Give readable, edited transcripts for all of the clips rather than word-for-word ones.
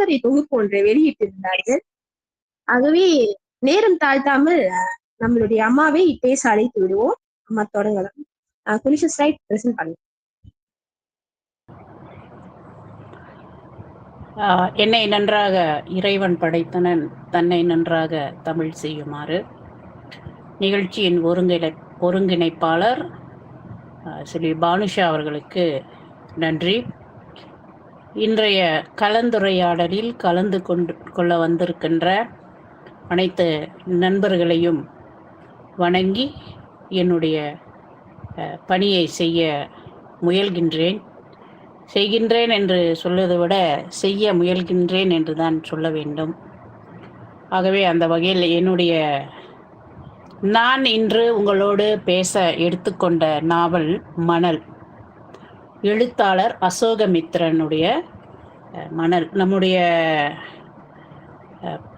கட்டுரை தொகுப்பு ஒன்றை வெளியிட்டிருந்தார்கள். ஆகவே நேரம் தாழ்த்தாமல் நம்மளுடைய அம்மாவை பேச அழைத்து விடுவோம். அம்மா தொடங்கலாம். கொஞ்சம் ஸ்லைட் பிரசன்ட் பண்ணுங்க. என்னை நன்றாக இறைவன் படைத்தனன், தன்னை நன்றாக தமிழ் செய்யுமாறு. நிகழ்ச்சியின் ஒருங்கிணைப்பாளர் ஸ்ரீ பானுஷா அவர்களுக்கு நன்றி. இன்றைய கலந்துரையாடலில் கலந்து கொள்ள வந்திருக்கின்ற அனைத்து நண்பர்களையும் வணங்கி என்னுடைய பணியை செய்கின்றேன் என்று சொல்வதை விட செய்ய முயல்கின்றேன் என்று தான் சொல்ல வேண்டும். ஆகவே அந்த வகையில் நான் இன்று உங்களோடு பேச எடுத்துக்கொண்ட நாவல் மணல். எழுத்தாளர் அசோகமித்திரனுடைய மணல். நம்முடைய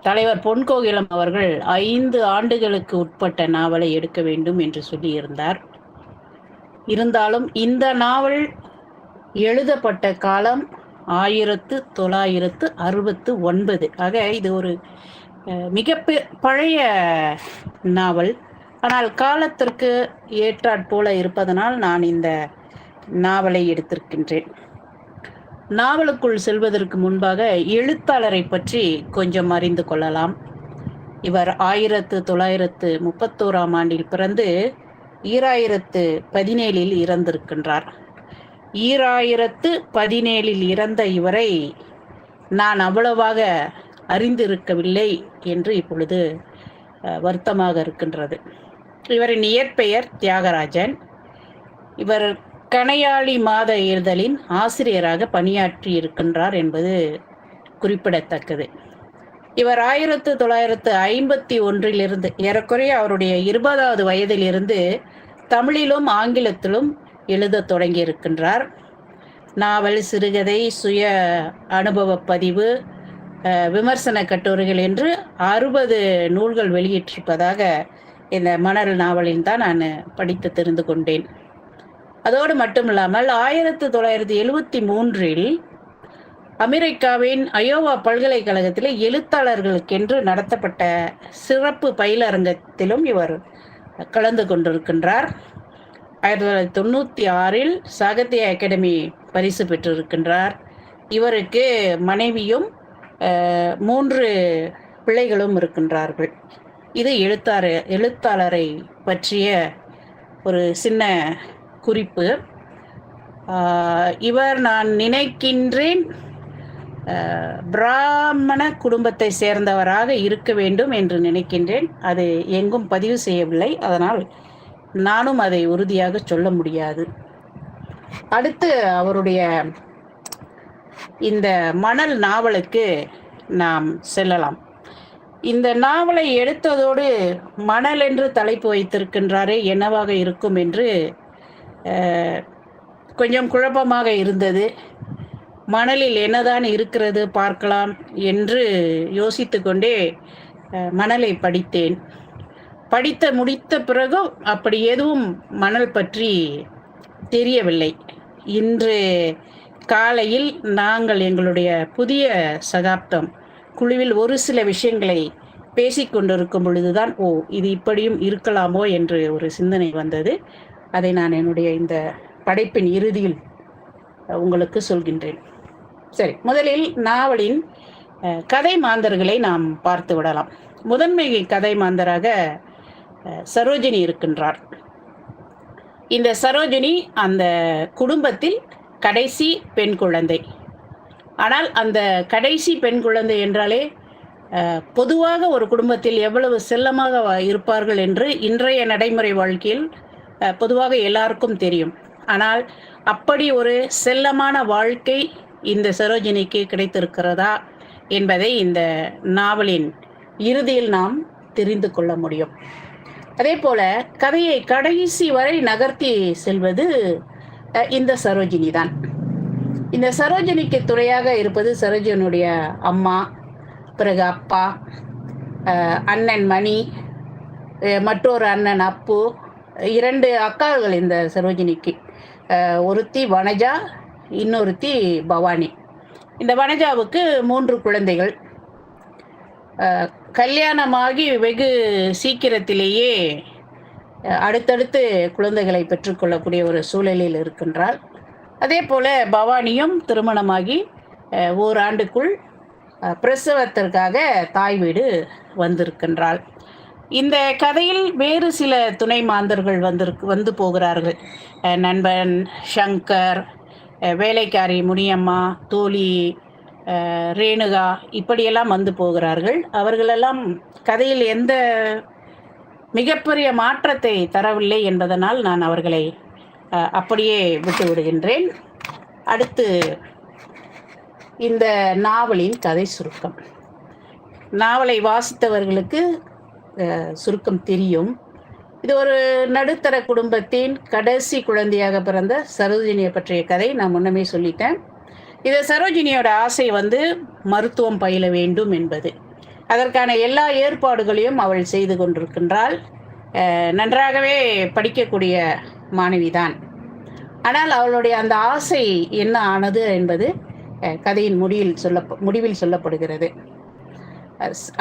தலைவர் பொன்கோகிலம் அவர்கள் 5 ஆண்டுகளுக்கு உட்பட்ட நாவலை எடுக்க வேண்டும் என்று சொல்லியிருந்தார். இருந்தாலும் இந்த நாவல் எழுதப்பட்ட காலம் 1969. ஆக இது ஒரு மிக பழைய நாவல். ஆனால் காலத்திற்கு ஏற்றாற்போல இருப்பதனால் நான் இந்த நாவலை எடுத்திருக்கின்றேன். நாவலுக்குள் செல்வதற்கு முன்பாக எழுத்தாளரை பற்றி கொஞ்சம் அறிந்து கொள்ளலாம். இவர் 1931ஆம் ஆண்டில் பிறந்து 2017இல் இறந்திருக்கின்றார். 2017இல் இறந்த இவரை நான் அவ்வளவாக அறிந்திருக்கவில்லை என்று இப்பொழுது வருத்தமாக இருக்கின்றது. இவரின் இயற்பெயர் தியாகராஜன். இவர் கணையாளி மாத இதழின் ஆசிரியராக பணியாற்றி இருக்கின்றார் என்பது குறிப்பிடத்தக்கது. இவர் 1951இலிருந்து ஏறக்குறைய அவருடைய 20வது வயதிலிருந்து தமிழிலும் ஆங்கிலத்திலும் எழுத தொடங்கி இருக்கின்றார். நாவல், சிறுகதை, சுய அனுபவ பதிவு, விமர்சன கட்டுரைகள் என்று 60 நூல்கள் வெளியிட்டிருப்பதாக இந்த மணல் நாவலில் தான் நான் படித்து தெரிந்து கொண்டேன். அதோடு மட்டுமில்லாமல் 1973இல் அமெரிக்காவின் அயோவா பல்கலைக்கழகத்தில் எழுத்தாளர்களுக்கென்று நடத்தப்பட்ட சிறப்பு பயிலரங்கத்திலும் இவர் கலந்து கொண்டிருக்கின்றார். 1996இல் சாகித்ய அகாடமி பரிசு பெற்றிருக்கின்றார். இவருக்கு மனைவியும் 3 பிள்ளைகளும் இருக்கின்றார்கள். இது எழுத்தாளரை பற்றிய ஒரு சின்ன குறிப்பு. இவர் நான் நினைக்கின்றேன் பிராமண குடும்பத்தை சேர்ந்தவராக இருக்க வேண்டும் என்று நினைக்கின்றேன். அது எங்கும் பதிவு செய்யவில்லை, அதனால் நானும் அதை உறுதியாக சொல்ல முடியாது. அடுத்து அவருடைய இந்த மணல் நாவலுக்கு நாம் செல்லலாம். இந்த நாவலை எடுத்ததோடு மணல் என்று தலைப்பு வைத்திருக்கின்றாரே, என்னவாக இருக்கும் என்று கொஞ்சம் குழப்பமாக இருந்தது. மணலில் என்னதான் இருக்கிறது பார்க்கலாம் என்று யோசித்து கொண்டே மணலை படித்தேன். படித்து முடித்த பிறகும் அப்படி எதுவும் மணல் பற்றி தெரியவில்லை. இன்று காலையில் நாங்கள் எங்களுடைய புதிய சகாப்தம் குழுவில் ஒரு சில விஷயங்களை பேசிக்கொண்டிருக்கும் பொழுதுதான் இது இப்படியும் இருக்கலாமோ என்று ஒரு சிந்தனை வந்தது. அதை நான் என்னுடைய இந்த படைப்பின் இறுதியில் உங்களுக்கு சொல்கின்றேன். சரி, முதலில் நாவலின் கதை மாந்தர்களை நாம் பார்த்து விடலாம். முதன்மை கதை மாந்தராக சரோஜினி இருக்கின்றார். இந்த சரோஜினி அந்த குடும்பத்தில் கடைசி பெண் குழந்தை. ஆனால் அந்த கடைசி பெண் குழந்தை என்றாலே பொதுவாக ஒரு குடும்பத்தில் எவ்வளவு செல்லமாக இருப்பார்கள் என்று இன்றைய நடைமுறை வாழ்க்கையில் பொதுவாக எல்லாருக்கும் தெரியும். ஆனால் அப்படி ஒரு செல்லமான வாழ்க்கை இந்த சரோஜினிக்கு கிடைத்திருக்கிறதா என்பதை இந்த நாவலின் இறுதியில் நாம் தெரிந்து கொள்ள முடியும். அதே போல கதையை கடைசி வரை நகர்த்தி செல்வது இந்த சரோஜினி தான். இந்த சரோஜினிக்கு துணையாக இருப்பது சரோஜினியுடைய அம்மா, பிறகு அப்பா, அண்ணன் மணி, மற்றொரு அண்ணன் அப்பு, 2 அக்காள்கள் இந்த சரோஜினிக்கு. ஒருத்தி வனஜா, இன்னொருத்தி பவானி. இந்த வனஜாவுக்கு 3 குழந்தைகள். கல்யாணமாகி வெகு சீக்கிரத்திலேயே அடுத்தடுத்து குழந்தைகளை பெற்றுக்கொள்ளக்கூடிய ஒரு சூழலில் இருக்கின்றாள். அதே போல பவானியும் திருமணமாகி ஓராண்டுக்குள் பிரசவத்திற்காக தாய் வீடு வந்திருக்கின்றாள். இந்த கதையில் வேறு சில துணை மாந்தர்கள் வந்து போகிறார்கள். நண்பன் சங்கர், வேலைக்காரி முனியம்மா, தோழி ரேணுகா, இப்படியெல்லாம் வந்து போகிறார்கள். அவர்களெல்லாம் கதையில் எந்த மிகப்பெரிய மாற்றத்தை தரவில்லை என்பதனால் நான் அவர்களை அப்படியே விட்டு விடுகின்றேன். அடுத்து இந்த நாவலின் கதை சுருக்கம். நாவலை வாசித்தவர்களுக்கு சுருக்கம் தெரியும். இது ஒரு நடுத்தர குடும்பத்தின் கடைசி குழந்தையாக பிறந்த சரோஜினியை பற்றிய கதை. நான் முன்னமே சொல்லிட்டேன். இது சரோஜினியோட ஆசை மருத்துவம் பயில வேண்டும் என்பது. அதற்கான எல்லா ஏற்பாடுகளையும் அவள் செய்து கொண்டிருக்கின்றாள். நன்றாகவே படிக்கக்கூடிய மாணவிதான். ஆனால் அவளுடைய அந்த ஆசை என்ன ஆனது என்பது கதையின் முடிவில் சொல்லப்படுகிறது.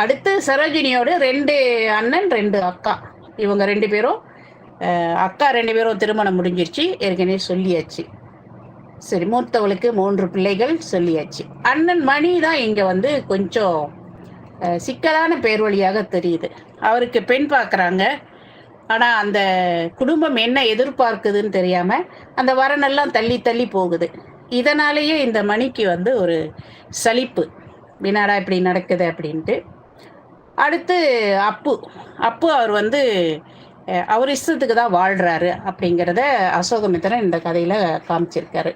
அடுத்து சரோஜினியோடு 2 அண்ணன் 2 அக்கா. இவங்க 2 பேரும் அக்கா 2 பேரும் திருமணம் முடிஞ்சிருச்சு, ஏற்கனவே சொல்லியாச்சு. சரி, மூத்தவளுக்கு 3 பிள்ளைகள் சொல்லியாச்சு. அண்ணன் மணி தான் இங்கே கொஞ்சம் சிக்கலான பேர் வழியாக தெரியுது. அவருக்கு பெண் பார்க்குறாங்க. ஆனால் அந்த குடும்பம் என்ன எதிர்பார்க்குதுன்னு தெரியாமல் அந்த வரனெல்லாம் தள்ளி தள்ளி போகுது. இதனாலேயே இந்த மணிக்கு ஒரு சலிப்பு, வினாடா இப்படி நடக்குது அப்படின்ட்டு. அடுத்து அப்பு அவர் அவர் இஷ்டத்துக்கு தான் வாழ்கிறாரு அப்படிங்கிறத அசோகமித்திரன் இந்த கதையில் காமிச்சிருக்காரு.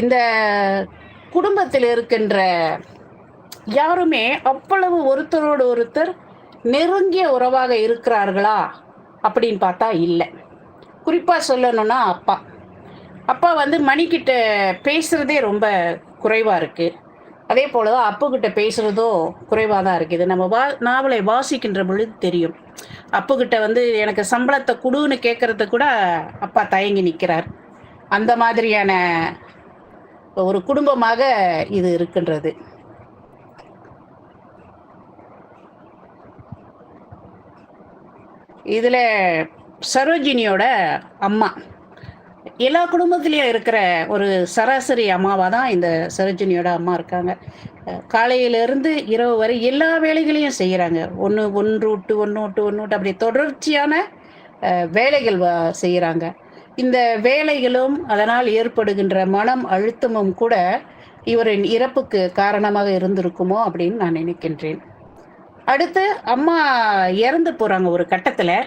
இந்த குடும்பத்தில் இருக்கின்ற யாருமே அவ்வளவு ஒருத்தரோடு ஒருத்தர் நெருங்கிய உறவாக இருக்கிறார்களா அப்படின்னு பார்த்தா இல்லை. குறிப்பாக சொல்லணும்னா அப்பா மணிக்கிட்ட பேசுகிறதே ரொம்ப குறைவாக இருக்குது. அதே போல தான் அப்புக்கிட்ட பேசுகிறதும் குறைவாக தான் இருக்குது. இது நம்ம நாவலை வாசிக்கின்ற பொழுது தெரியும். அப்புக்கிட்ட எனக்கு சம்பளத்தை கொடுன்னு கேட்குறது கூட அப்பா தயங்கி நிற்கிறார். அந்த மாதிரியான ஒரு குடும்பமாக இது இருக்கின்றது. இதில் சரோஜினியோட அம்மா எல்லா குடும்பத்திலையும் இருக்கிற ஒரு சராசரி அம்மாவாக தான் இந்த சரோஜினியோட அம்மா இருக்காங்க. காலையிலேருந்து இரவு வரை எல்லா வேலைகளையும் செய்கிறாங்க. ஒன்று விட்டு அப்படி தொடர்ச்சியான வேலைகள் செய்கிறாங்க. இந்த வேலைகளும் அதனால் ஏற்படுகின்ற மனம் அழுத்தமும் கூட இவரின் இறப்புக்கு காரணமாக இருந்திருக்குமோ அப்படின்னு நான் நினைக்கின்றேன். அடுத்து அம்மா இறந்து போகிறாங்க. ஒரு கட்டத்தில்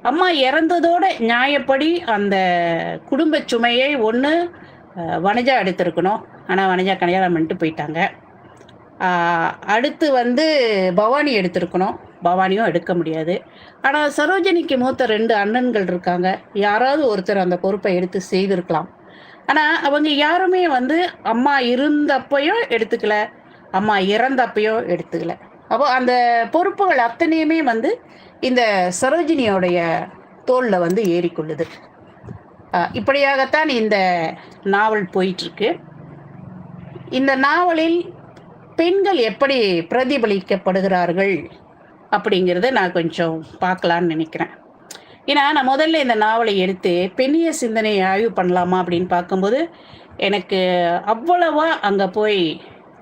அம்மா இறந்ததோட நியாயப்படி அந்த குடும்ப சுமையை வனஜா எடுத்திருக்கணும். ஆனால் வனஜா கல்யாணம் பண்ணிட்டு போயிட்டாங்க. அடுத்து பவானி எடுத்திருக்கணும். பவானியும் எடுக்க முடியாது. ஆனால் சரோஜினிக்கு மூத்த 2 அண்ணன்கள் இருக்காங்க. யாராவது ஒருத்தர் அந்த பொறுப்பை எடுத்து செய்திருக்கலாம். ஆனால் அவங்க யாருமே அம்மா இருந்தப்பையும் எடுத்துக்கல, அம்மா இறந்தப்பையும் எடுத்துக்கல. அப்போ அந்த பொறுப்புகள் அத்தனையுமே இந்த சரோஜினியோடைய தோளில் ஏறிக்கொள்ளுது. இப்படியாகத்தான் இந்த நாவல் போயிட்டுருக்கு. இந்த நாவலில் பெண்கள் எப்படி பிரதிபலிக்கப்படுகிறார்கள் அப்படிங்கிறத நான் கொஞ்சம் பார்க்கலான்னு நினைக்கிறேன். ஏன்னா நான் முதல்ல இந்த நாவலை எடுத்து பெண்ணிய சிந்தனையை ஆய்வு பண்ணலாமா அப்படின்னு பார்க்கும்போது எனக்கு அவ்வளவா அங்கே போய்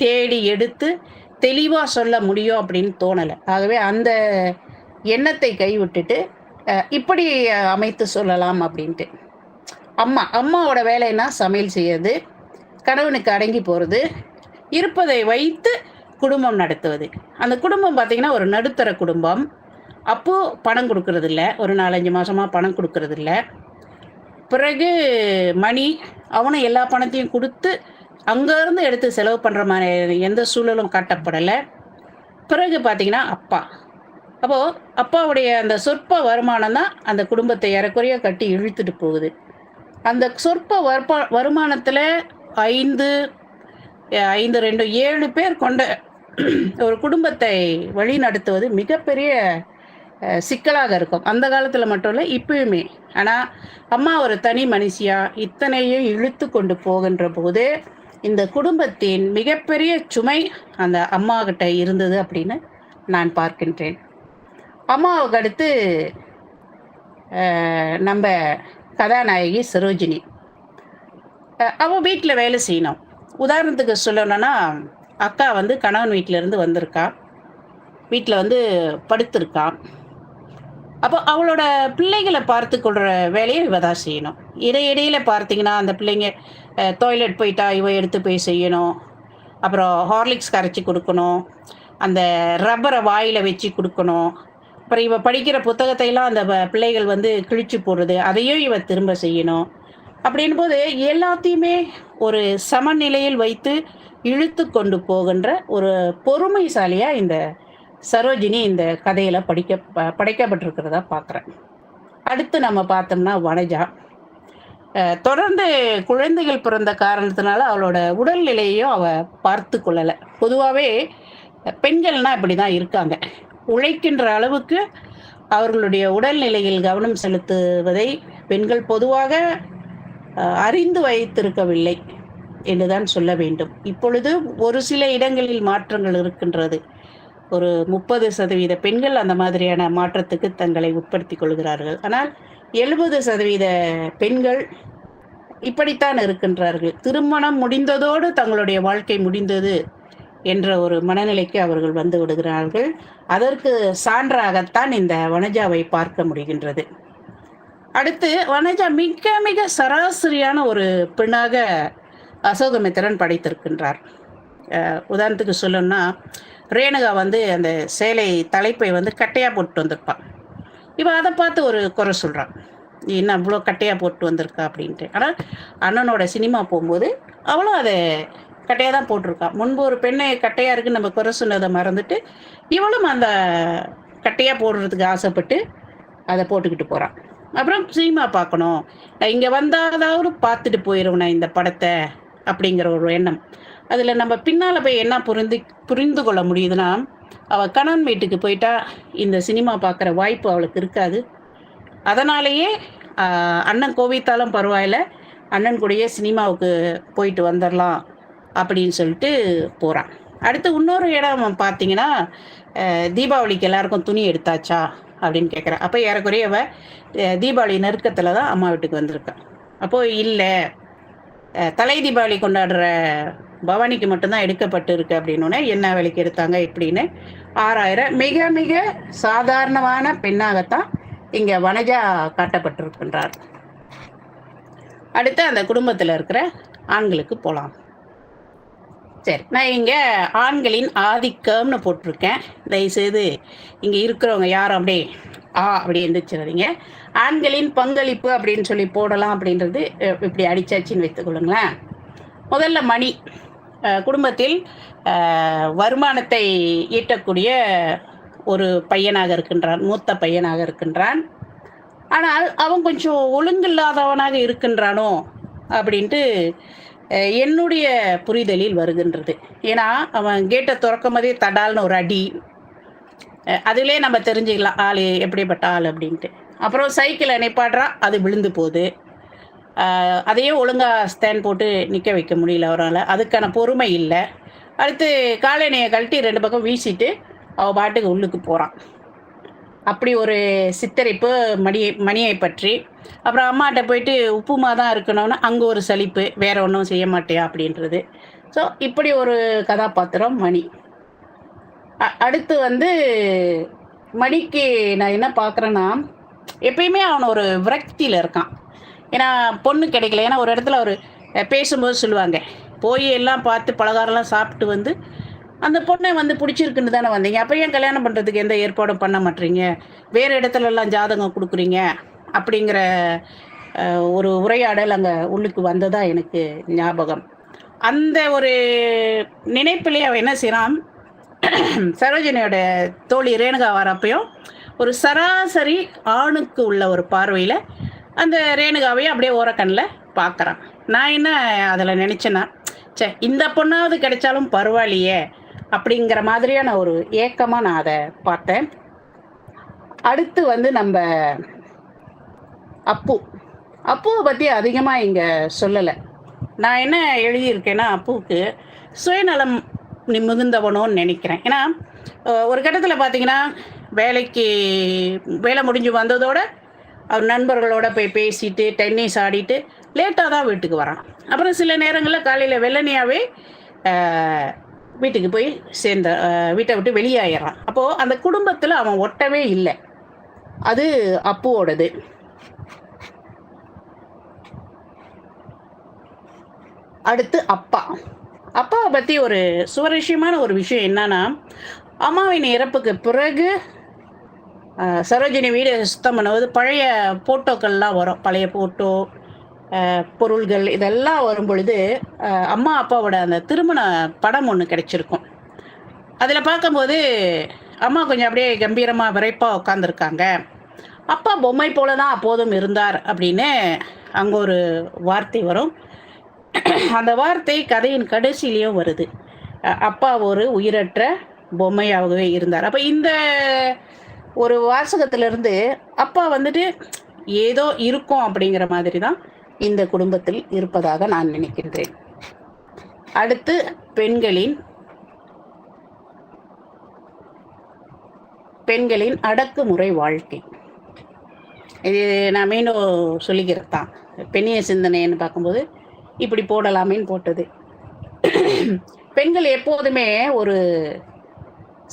தேடி எடுத்து தெளிவாக சொல்ல முடியும் அப்படின்னு தோணலை. ஆகவே அந்த எண்ணத்தை கைவிட்டுட்டு இப்படி அமைத்து சொல்லலாம் அப்படின்ட்டு. அம்மாவோட வேலைன்னா சமையல் செய்யறது, கணவனுக்கு அடங்கி போகிறது, இருப்பதை வைத்து குடும்பம் நடத்துவது. அந்த குடும்பம் பார்த்திங்கன்னா ஒரு நடுத்தர குடும்பம். அப்போ பணம் கொடுக்கறதில்ல, ஒரு 4-5 மாதமாக பணம் கொடுக்கறதில்ல. பிறகு மணி அவனும் எல்லா பணத்தையும் கொடுத்து அங்கேருந்து எடுத்து செலவு பண்ணுற மாதிரி எந்த சூழலும் காட்டப்படலை. பிறகு பார்த்திங்கன்னா அப்போது அப்பாவுடைய அந்த சொற்ப வருமானம் தான் அந்த குடும்பத்தை ஏறக்குறைய கட்டி இழுத்துட்டு போகுது. அந்த சொற்ப வருமானத்தில் 5, 2, 7 பேர் கொண்ட ஒரு குடும்பத்தை வழி நடத்துவது மிகப்பெரிய சிக்கலாக இருக்கும். அந்த காலத்தில் மட்டும் இல்லை, இப்பயுமே. ஆனால் அம்மா ஒரு தனி மனுஷியாக இத்தனையும் இழுத்து கொண்டு போகின்ற போது இந்த குடும்பத்தின் மிகப்பெரிய சுமை அந்த அம்மா கிட்ட இருந்தது அப்படின்னு நான் பார்க்கின்றேன். அம்மாவுக்கு அடுத்து நம்ம கதாநாயகி சரோஜினி. அவள் வீட்டில் வேலை செய்யணும். உதாரணத்துக்கு சொல்லணும்னா, அக்கா வந்து கணவன் வீட்டிலேருந்து வந்திருக்கா, வீட்டில் வந்து படுத்திருக்கா. அப்போ அவளோட பிள்ளைகளை பார்த்து கொள்கிற வேலையை இவ தான் செய்யணும். இடையிடையில் பார்த்தீங்கன்னா அந்த பிள்ளைங்க டாய்லெட் போயிட்டா இவ எடுத்து போய் செய்யணும். அப்புறம் ஹார்லிக்ஸ் கரைச்சி கொடுக்கணும், அந்த ரப்பரை வாயில் வச்சு கொடுக்கணும். அப்புறம் இவ படிக்கிற புத்தகத்தையெல்லாம் அந்த பிள்ளைகள் வந்து கிழிச்சு போடுறது, அதையும் இவ திரும்ப செய்யணும். அப்படின் போது எல்லாத்தையுமே ஒரு சமநிலையில் வைத்து இழுத்து கொண்டு போகின்ற ஒரு பொறுமைசாலியாக இந்த சரோஜினி இந்த கதையில் படைக்கப்பட்டிருக்கிறதா பார்க்குறேன். அடுத்து நம்ம பார்த்தோம்னா வனஜா. தொடர்ந்து குழந்தைகள் பிறந்த காரணத்தினால அவளோட உடல்நிலையையும் அவள் பார்த்து கொள்ளலை. பொதுவாகவே பெண்கள்னால் இப்படி தான் இருக்காங்க. உழைக்கின்ற அளவுக்கு அவர்களுடைய உடல்நிலையில் கவனம் செலுத்துவதை பெண்கள் பொதுவாக அறிந்து வைத்திருக்கவில்லை என்றுதான் சொல்ல வேண்டும். இப்பொழுது ஒரு சில இடங்களில் மாற்றங்கள் இருக்கின்றது. ஒரு 30% பெண்கள் அந்த மாதிரியான மாற்றத்துக்கு தங்களை உட்படுத்திக் கொள்கிறார்கள். ஆனால் 70% பெண்கள் இப்படித்தான் இருக்கின்றார்கள். திருமணம் முடிந்ததோடு தங்களுடைய வாழ்க்கை முடிந்தது என்ற ஒரு மனநிலைக்கு அவர்கள் வந்து விடுகிறார்கள். அதற்கு சான்றாகத்தான் இந்த வனஜாவை பார்க்க முடிகின்றது. அடுத்து வனஜா மிக மிக சராசரியான ஒரு பெண்ணாக அசோகமித்திரன் படைத்திருக்கின்றார். உதாரணத்துக்கு சொல்லணும்னா, ரேணுகா வந்து அந்த சேலை தலைப்பை வந்து கட்டையாக போட்டு வந்திருப்பான். இவன் அதை பார்த்து ஒரு குறை சொல்கிறான், என்ன அவ்வளோ கட்டையாக போட்டு வந்திருக்கா அப்படின்ட்டு. ஆனால் அண்ணனோட சினிமா போகும்போது அவளும் அதை கட்டையாக தான் போட்டிருக்கான். முன்பு ஒரு பெண்ணை கட்டையாக இருக்குன்னு நம்ம குறை சொன்னதை மறந்துட்டு இவளும் அந்த கட்டையாக போடுறதுக்கு ஆசைப்பட்டு அதை போட்டுக்கிட்டு போகிறான். அப்புறம் சினிமா பார்க்கணும், இங்கே வந்தாதாவது பார்த்துட்டு போயிடுவேன் இந்த படத்தை அப்படிங்கிற ஒரு எண்ணம். அதில் நம்ம பின்னால் போய் என்ன புரிந்து கொள்ள முடியுதுன்னா, அவள் கணவன் வீட்டுக்கு போயிட்டா இந்த சினிமா பார்க்குற வாய்ப்பு அவளுக்கு இருக்காது. அதனாலேயே அண்ணன் கோவித்தாலும் பரவாயில்ல, அண்ணன் கூடயே சினிமாவுக்கு போயிட்டு வந்துடலாம் அப்படின்னு சொல்லிட்டு போகிறான். அடுத்து இன்னொரு இடம் பார்த்தீங்கன்னா, தீபாவளிக்கு எல்லாருக்கும் துணி எடுத்தாச்சா அப்படின்னு கேட்குறான். அப்போ ஏறக்குறைய அவள் தீபாவளி நெருக்கத்தில் தான் அம்மா வீட்டுக்கு வந்திருக்கான். அப்போது இல்லை, தலை தீபாவளி கொண்டாடுற பவானிக்கு மட்டும்தான் எடுக்கப்பட்டு இருக்கு அப்படின்னோடனே என்ன விலைக்கு எடுத்தாங்க இப்படின்னு 6000 மிக மிக சாதாரணமான பெண்ணாகத்தான் இங்கே வனஜா காட்டப்பட்டிருக்கின்றார். அடுத்து அந்த குடும்பத்தில் இருக்கிற ஆண்களுக்கு போகலாம். சரி, நான் இங்கே ஆண்களின் ஆதிக்கம்னு போட்டிருக்கேன். தயவுசெய்து இங்கே இருக்கிறவங்க யாரும் அப்படியே அப்படி எந்திரிச்சிடாதீங்க. ஆண்களின் பங்களிப்பு அப்படின்னு சொல்லி போடலாம் அப்படின்றது இப்படி அடிச்சாச்சின்னு வைத்துக்கொள்ளுங்களேன். முதல்ல மணி. குடும்பத்தில் வருமானத்தை ஈட்டக்கூடிய ஒரு பையனாக இருக்கின்றான், மூத்த பையனாக இருக்கின்றான். ஆனால் அவன் கொஞ்சம் ஒழுங்கில்லாதவனாக இருக்கின்றானோ அப்படின்ட்டு என்னுடைய புரிதலில் வருகின்றது. ஏன்னா அவன் கேட்டை திறக்கும் போதே தடால்னு ஒரு அடி, அதிலே நம்ம தெரிஞ்சுக்கலாம் ஆள் எப்படிப்பட்ட ஆள் அப்படின்ட்டு. அப்புறம் சைக்கிளை நிப்பாடுறான், அது விழுந்து போகுது. அதையும் ஒழுங்காக ஸ்டாண்ட் போட்டு நிற்க வைக்க முடியல அவரால், அதுக்கான பொறுமை இல்லை. அடுத்து காலணியை கழட்டி 2 பக்கம் வீசிட்டு அவள் பாட்டுக்கு உள்ளுக்கு போகிறான். அப்படி ஒரு சித்தரிப்பு மணியை பற்றி. அப்புறம் அம்மாட்ட போயிட்டு உப்புமா தான் இருக்கணும்னா அங்கே ஒரு சலிப்பு, வேற ஒன்றும் செய்ய மாட்டேயா அப்படின்றது. ஸோ இப்படி ஒரு கதாபாத்திரம் மணி. அடுத்து வந்து மணிக்கு நான் என்ன பார்க்குறேன்னா, எப்பயுமே அவன் ஒரு விரக்தியில் இருக்கான். ஏன்னா பொண்ணு கிடைக்கல. ஏன்னா ஒரு இடத்துல ஒரு பேசும்போது சொல்லுவாங்க, போய் எல்லாம் பார்த்து பலகாரம்லாம் சாப்பிட்டு வந்து அந்த பொண்ணை வந்து பிடிச்சிருக்குன்னு தானே வந்தீங்க, அப்போ ஏன் கல்யாணம் பண்ணுறதுக்கு எந்த ஏற்பாடும் பண்ண மாட்டீங்க, வேறு இடத்துலலாம் ஜாதகம் கொடுக்குறீங்க அப்படிங்கிற ஒரு உரையாடல் அங்கே உள்ளுக்கு வந்ததாக எனக்கு ஞாபகம். அந்த ஒரு நினைப்பிலே அவன் என்ன செய்கிறான், சரோஜினியோட தோழி ரேணுகா வரப்பையும் ஒரு சராசரி ஆணுக்கு உள்ள ஒரு பார்வையில் அந்த ரேணுகாவையும் அப்படியே ஓரக்கண்ணில் பார்க்குறான். நான் என்ன அதில் நினச்சேன்னா, இந்த பொண்ணாவது கிடைச்சாலும் பரவாயில்லையே அப்படிங்கிற மாதிரியான ஒரு ஏக்கமாக நான் அதை பார்த்தேன். அடுத்து வந்து நம்ம அப்பு. அப்புவை பற்றி அதிகமாக இங்கே சொல்லலை. நான் என்ன எழுதியிருக்கேன்னா, அப்புவுக்கு சுயநலம் மிகுந்தவனோன்னு நினைக்கிறேன். ஏன்னா ஒரு கட்டத்தில் பார்த்தீங்கன்னா, வேலை முடிஞ்சு வந்ததோட அவர் நண்பர்களோட போய் பேசிட்டு டென்னிஸ் ஆடிட்டு லேட்டாக தான் வீட்டுக்கு வரான். அப்புறம் சில நேரங்களில் காலையில் வெள்ளனையாகவே வீட்டுக்கு போய் வீட்டை விட்டு வெளியாயிடுறான். அப்போது அந்த குடும்பத்தில் அவன் ஒட்டவே இல்லை. அது அப்புவோடது. அடுத்து அப்பாவை பற்றி ஒரு சுவாரஸ்யமான ஒரு விஷயம் என்னன்னா, அம்மாவின் இறப்புக்கு பிறகு சரோஜினி வீடு சுத்தம் பண்ணுவது பழைய போட்டோக்கள்லாம் வரும். பழைய போட்டோ, பொருள்கள் இதெல்லாம் வரும் பொழுது அம்மா அப்பாவோட அந்த திருமண படம் ஒன்று கிடைச்சிருக்கும். அதில் பார்க்கும்போது அம்மா கொஞ்சம் அப்படியே கம்பீரமாக விரைப்பாக உட்காந்துருக்காங்க. அப்பா பொம்மை போல தான் அப்போதும் இருந்தார் அப்படின்னு அங்கே ஒரு வார்த்தை வரும். அந்த வார்த்தை கதையின் கடைசியிலையும் வருது. அப்பா ஒரு உயிரற்ற பொம்மையாகவே இருந்தார். அப்போ இந்த ஒரு வாசகத்திலிருந்து அப்பா வந்துட்டு ஏதோ இருக்கும் அப்படிங்கிற மாதிரி தான் இந்த குடும்பத்தில் இருப்பதாக நான் நினைக்கின்றேன். அடுத்து பெண்களின் அடக்குமுறை வாழ்க்கை. இது நான் மீண்டும் சொல்லிக்கிறது தான். பெண்ணிய சிந்தனைன்னு பார்க்கும்போது இப்படி போடலாமேன்னு போட்டது. பெண்கள் எப்போதுமே ஒரு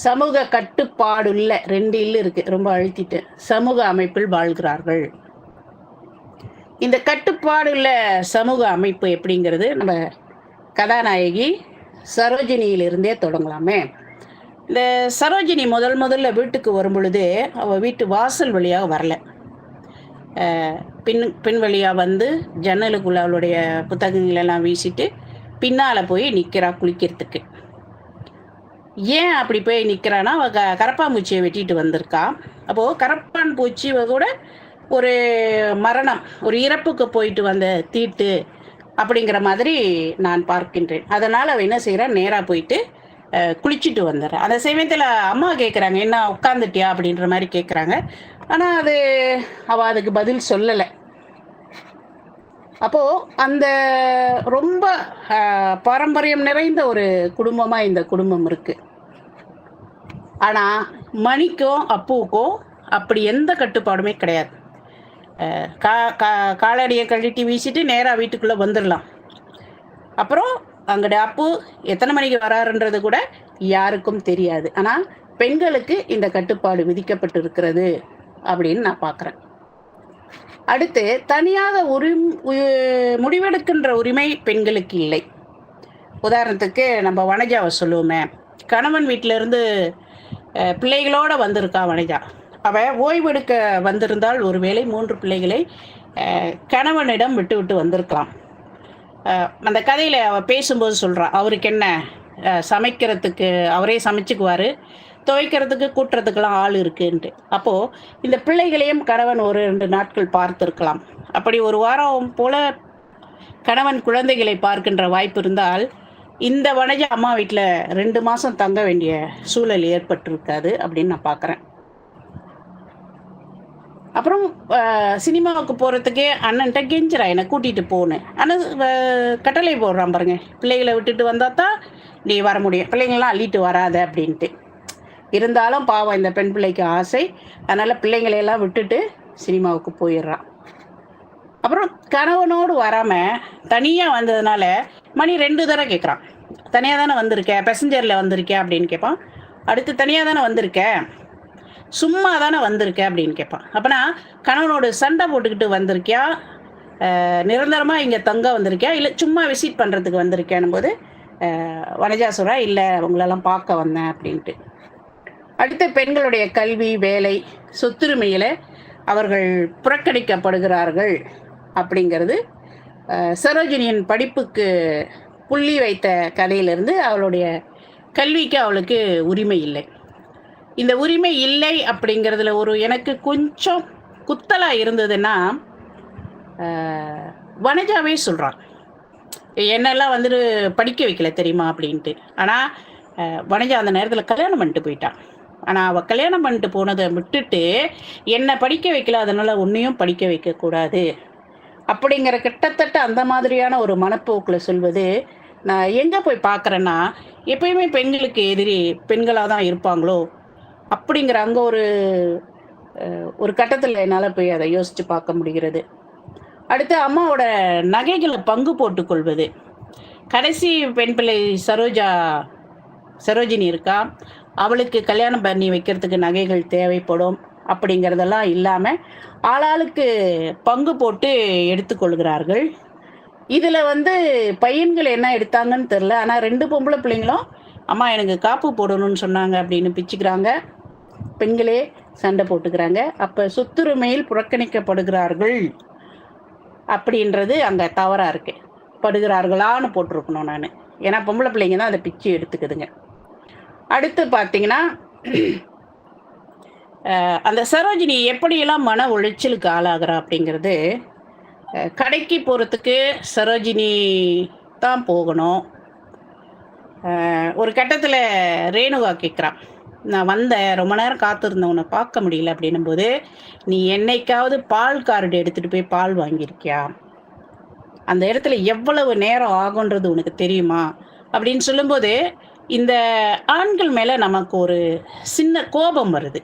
சமூக கட்டுப்பாடுள்ள 2 இல்லு இருக்கு, ரொம்ப அழுத்திட்டு சமூக அமைப்பில் வாழ்கிறார்கள். இந்த கட்டுப்பாடுள்ள சமூக அமைப்பு எப்படிங்கிறது நம்ம கதாநாயகி சரோஜினியிலிருந்தே தொடங்கலாமே. இந்த சரோஜினி முதல்ல வீட்டுக்கு வரும் பொழுது அவள் வீட்டு வாசல் வழியாக வரல, பின் வழியாக வந்து ஜன்னலுக்குள்ள அவளுடைய புத்தகங்களெல்லாம் வீசிட்டு பின்னால் போய் நிற்கிறா குளிக்கிறதுக்கு. ஏன் அப்படி போய் நிற்கிறான்னா, அவள் கரப்பாம்பூச்சியை வெட்டிட்டு வந்திருக்கா. அப்போது கரப்பான் பூச்சி கூட ஒரு மரணம், ஒரு இறப்புக்கு போயிட்டு வந்த தீட்டு அப்படிங்கிற மாதிரி நான் பார்க்கின்றேன். அதனால் அவள் என்ன செய்கிறான், நேராக போயிட்டு குளிச்சுட்டு வந்துடுறேன். அந்த சமயத்தில் அம்மா கேட்குறாங்க, என்ன உட்காந்துட்டியா அப்படின்ற மாதிரி கேட்குறாங்க. ஆனால் அவள் அதுக்கு பதில் சொல்லலை. அப்போது அந்த ரொம்ப பாரம்பரியம் நிறைந்த ஒரு குடும்பமாக இந்த குடும்பம் இருக்குது. ஆனால் மணிக்கும் அப்புவுக்கும் அப்படி எந்த கட்டுப்பாடுமே கிடையாது. காலடியை கழட்டி வீசிட்டு நேராக வீட்டுக்குள்ளே வந்துடலாம். அப்புறம் அங்கட அப்பு எத்தனை மணிக்கு வராருன்றது கூட யாருக்கும் தெரியாது. ஆனால் பெண்களுக்கு இந்த கட்டுப்பாடு விதிக்கப்பட்டு இருக்கிறது அப்படின்னு நான் பார்க்குறேன். அடுத்து தனியாக முடிவெடுக்கின்ற உரிமை பெண்களுக்கு இல்லை. உதாரணத்துக்கு நம்ம வனஜாவை சொல்லுவோமே, கணவன் வீட்டிலேருந்து பிள்ளைகளோடு வந்திருக்கா வனஜா. அவள் ஓய்வெடுக்க வந்திருந்தால் ஒருவேளை 3 பிள்ளைகளை கணவனிடம் விட்டு வந்திருக்கலாம். அந்த கதையில் அவள் பேசும்போது சொல்கிறான், அவருக்கு என்ன சமைக்கிறதுக்கு அவரே சமைச்சுக்குவார், துவைக்கிறதுக்கு கூட்டுறதுக்கெல்லாம் ஆள் இருக்குன்ட்டு. அப்போது இந்த பிள்ளைகளையும் கணவன் 1-2 நாட்கள் பார்த்துருக்கலாம். அப்படி ஒரு வாரம் போல் கணவன் குழந்தைகளை பார்க்கின்ற வாய்ப்பு இருந்தால் இந்த வனஜா அம்மா வீட்டில் 2 மாதம் தங்க வேண்டிய சூழல் ஏற்பட்டிருக்காது அப்படின்னு நான் பார்க்குறேன். அப்புறம் சினிமாவுக்கு போகிறதுக்கே அண்ணன்ட்ட கெஞ்சிரா, என்னை கூட்டிகிட்டு போகணும். ஆனால் கட்டளை போடுறான் பாருங்க, பிள்ளைகளை விட்டுட்டு வந்தால் தான் நீ வர முடியும், பிள்ளைங்களாம் அள்ளிட்டு வராத அப்படின்ட்டு. இருந்தாலும் பாவம் இந்த பெண் பிள்ளைக்கு ஆசை, அதனால் பிள்ளைங்களையெல்லாம் விட்டுட்டு சினிமாவுக்கு போயிடுறான். அப்புறம் கணவனோடு வராமல் தனியாக வந்ததுனால மணி 2 தடவை கேட்குறான், தனியாக தானே வந்திருக்க, பேசஞ்சரில் வந்திருக்க அப்படின்னு கேட்பான். அடுத்து தனியாக தானே வந்திருக்க, சும்மா தானே வந்திருக்க அப்படின்னு கேட்பான். அப்போனா கணவனோட சண்டை போட்டுக்கிட்டு வந்திருக்கியா, நிரந்தரமாக இங்கே தங்க வந்திருக்கியா, இல்லை சும்மா விசிட் பண்ணுறதுக்கு வந்திருக்கேன்னும் போது வனஜா சொல்கிறா, இல்லை உங்களெல்லாம் பார்க்க வந்தேன் அப்படின்ட்டு. அடுத்து பெண்களுடைய கல்வி, வேலை, சொத்துரிமையில் அவர்கள் புறக்கணிக்கப்படுகிறார்கள் அப்படிங்கிறது சரோஜினியின் படிப்புக்கு புள்ளி வைத்த கதையிலிருந்து அவளுடைய கல்விக்கு அவளுக்கு உரிமை இல்லை. இந்த உரிமை இல்லை அப்படிங்கிறதுல ஒரு எனக்கு கொஞ்சம் குத்தலாக இருந்ததுன்னா, வனஜாவே சொல்கிறான், என்னெல்லாம் படிக்க வைக்கல தெரியுமா அப்படின்ட்டு. ஆனால் வனஜா அந்த நேரத்தில் கல்யாணம் பண்ணிட்டு போயிட்டான். ஆனால் அவள் கல்யாணம் பண்ணிட்டு போனதை விட்டுட்டு என்னை படிக்க வைக்கல, அதனால் உன்னையும் படிக்க வைக்கக்கூடாது அப்படிங்கிற கிட்டத்தட்ட அந்த மாதிரியான ஒரு மனப்போக்கில் சொல்வது நான் எங்கே போய் பார்க்குறேன்னா, எப்பயுமே பெண்களுக்கு எதிரி பெண்களாக தான் இருப்பாங்களோ அப்படிங்கிற அங்கே ஒரு கட்டத்தில் என்னால் போய் அதை யோசித்து பார்க்க முடிகிறது. அடுத்து அம்மாவோட நகைகளை பங்கு போட்டுக்கொள்வது. கடைசி பெண் பிள்ளை சரோஜினி இருக்கா, அவளுக்கு கல்யாணம் பண்ணி வைக்கிறதுக்கு நகைகள் தேவைப்படும் அப்படிங்கிறதெல்லாம் இல்லாமல் ஆளாளுக்கு பங்கு போட்டு எடுத்துக்கொள்கிறார்கள். இதில் பையன்கள் என்ன எடுத்தாங்கன்னு தெரில, ஆனால் 2 பொம்பளை பிள்ளைங்களும் அம்மா எனக்கு காப்பு போடணும்னு சொன்னாங்க அப்படின்னு பிச்சுக்கிறாங்க. பெண்களே சண்டை போட்டுக்கிறாங்க. அப்போ சொத்துரிமையில் புறக்கணிக்கப்படுகிறார்கள் அப்படின்றது அங்கே தவறாக இருக்கு. படுகிறார்களான்னு போட்டிருக்கணும் நான், ஏன்னா பொம்பளை பிள்ளைங்க தான் அதை பிச்சு எடுத்துக்குதுங்க. அடுத்து பார்த்தீங்கன்னா அந்த சரோஜினி எப்படியெல்லாம் மன உளைச்சலுக்கு ஆளாகிறா அப்படிங்கிறது, கடைக்கு போகிறதுக்கு சரோஜினி தான் போகணும். ஒரு கட்டத்தில் ரேணுகா கேட்குறான், நான் வந்தேன் ரொம்ப நேரம் காத்திருந்தேன் உன்னை பார்க்க முடியல அப்படின்னும்போது, நீ என்னைக்காவது பால் கார்டு எடுத்துகிட்டு போய் பால் வாங்கியிருக்கியா, அந்த இடத்துல எவ்வளவு நேரம் ஆகுன்றது உனக்கு தெரியுமா அப்படின்னு சொல்லும்போது இந்த ஆண்கள் மேலே நமக்கு ஒரு சின்ன கோபம் வருது.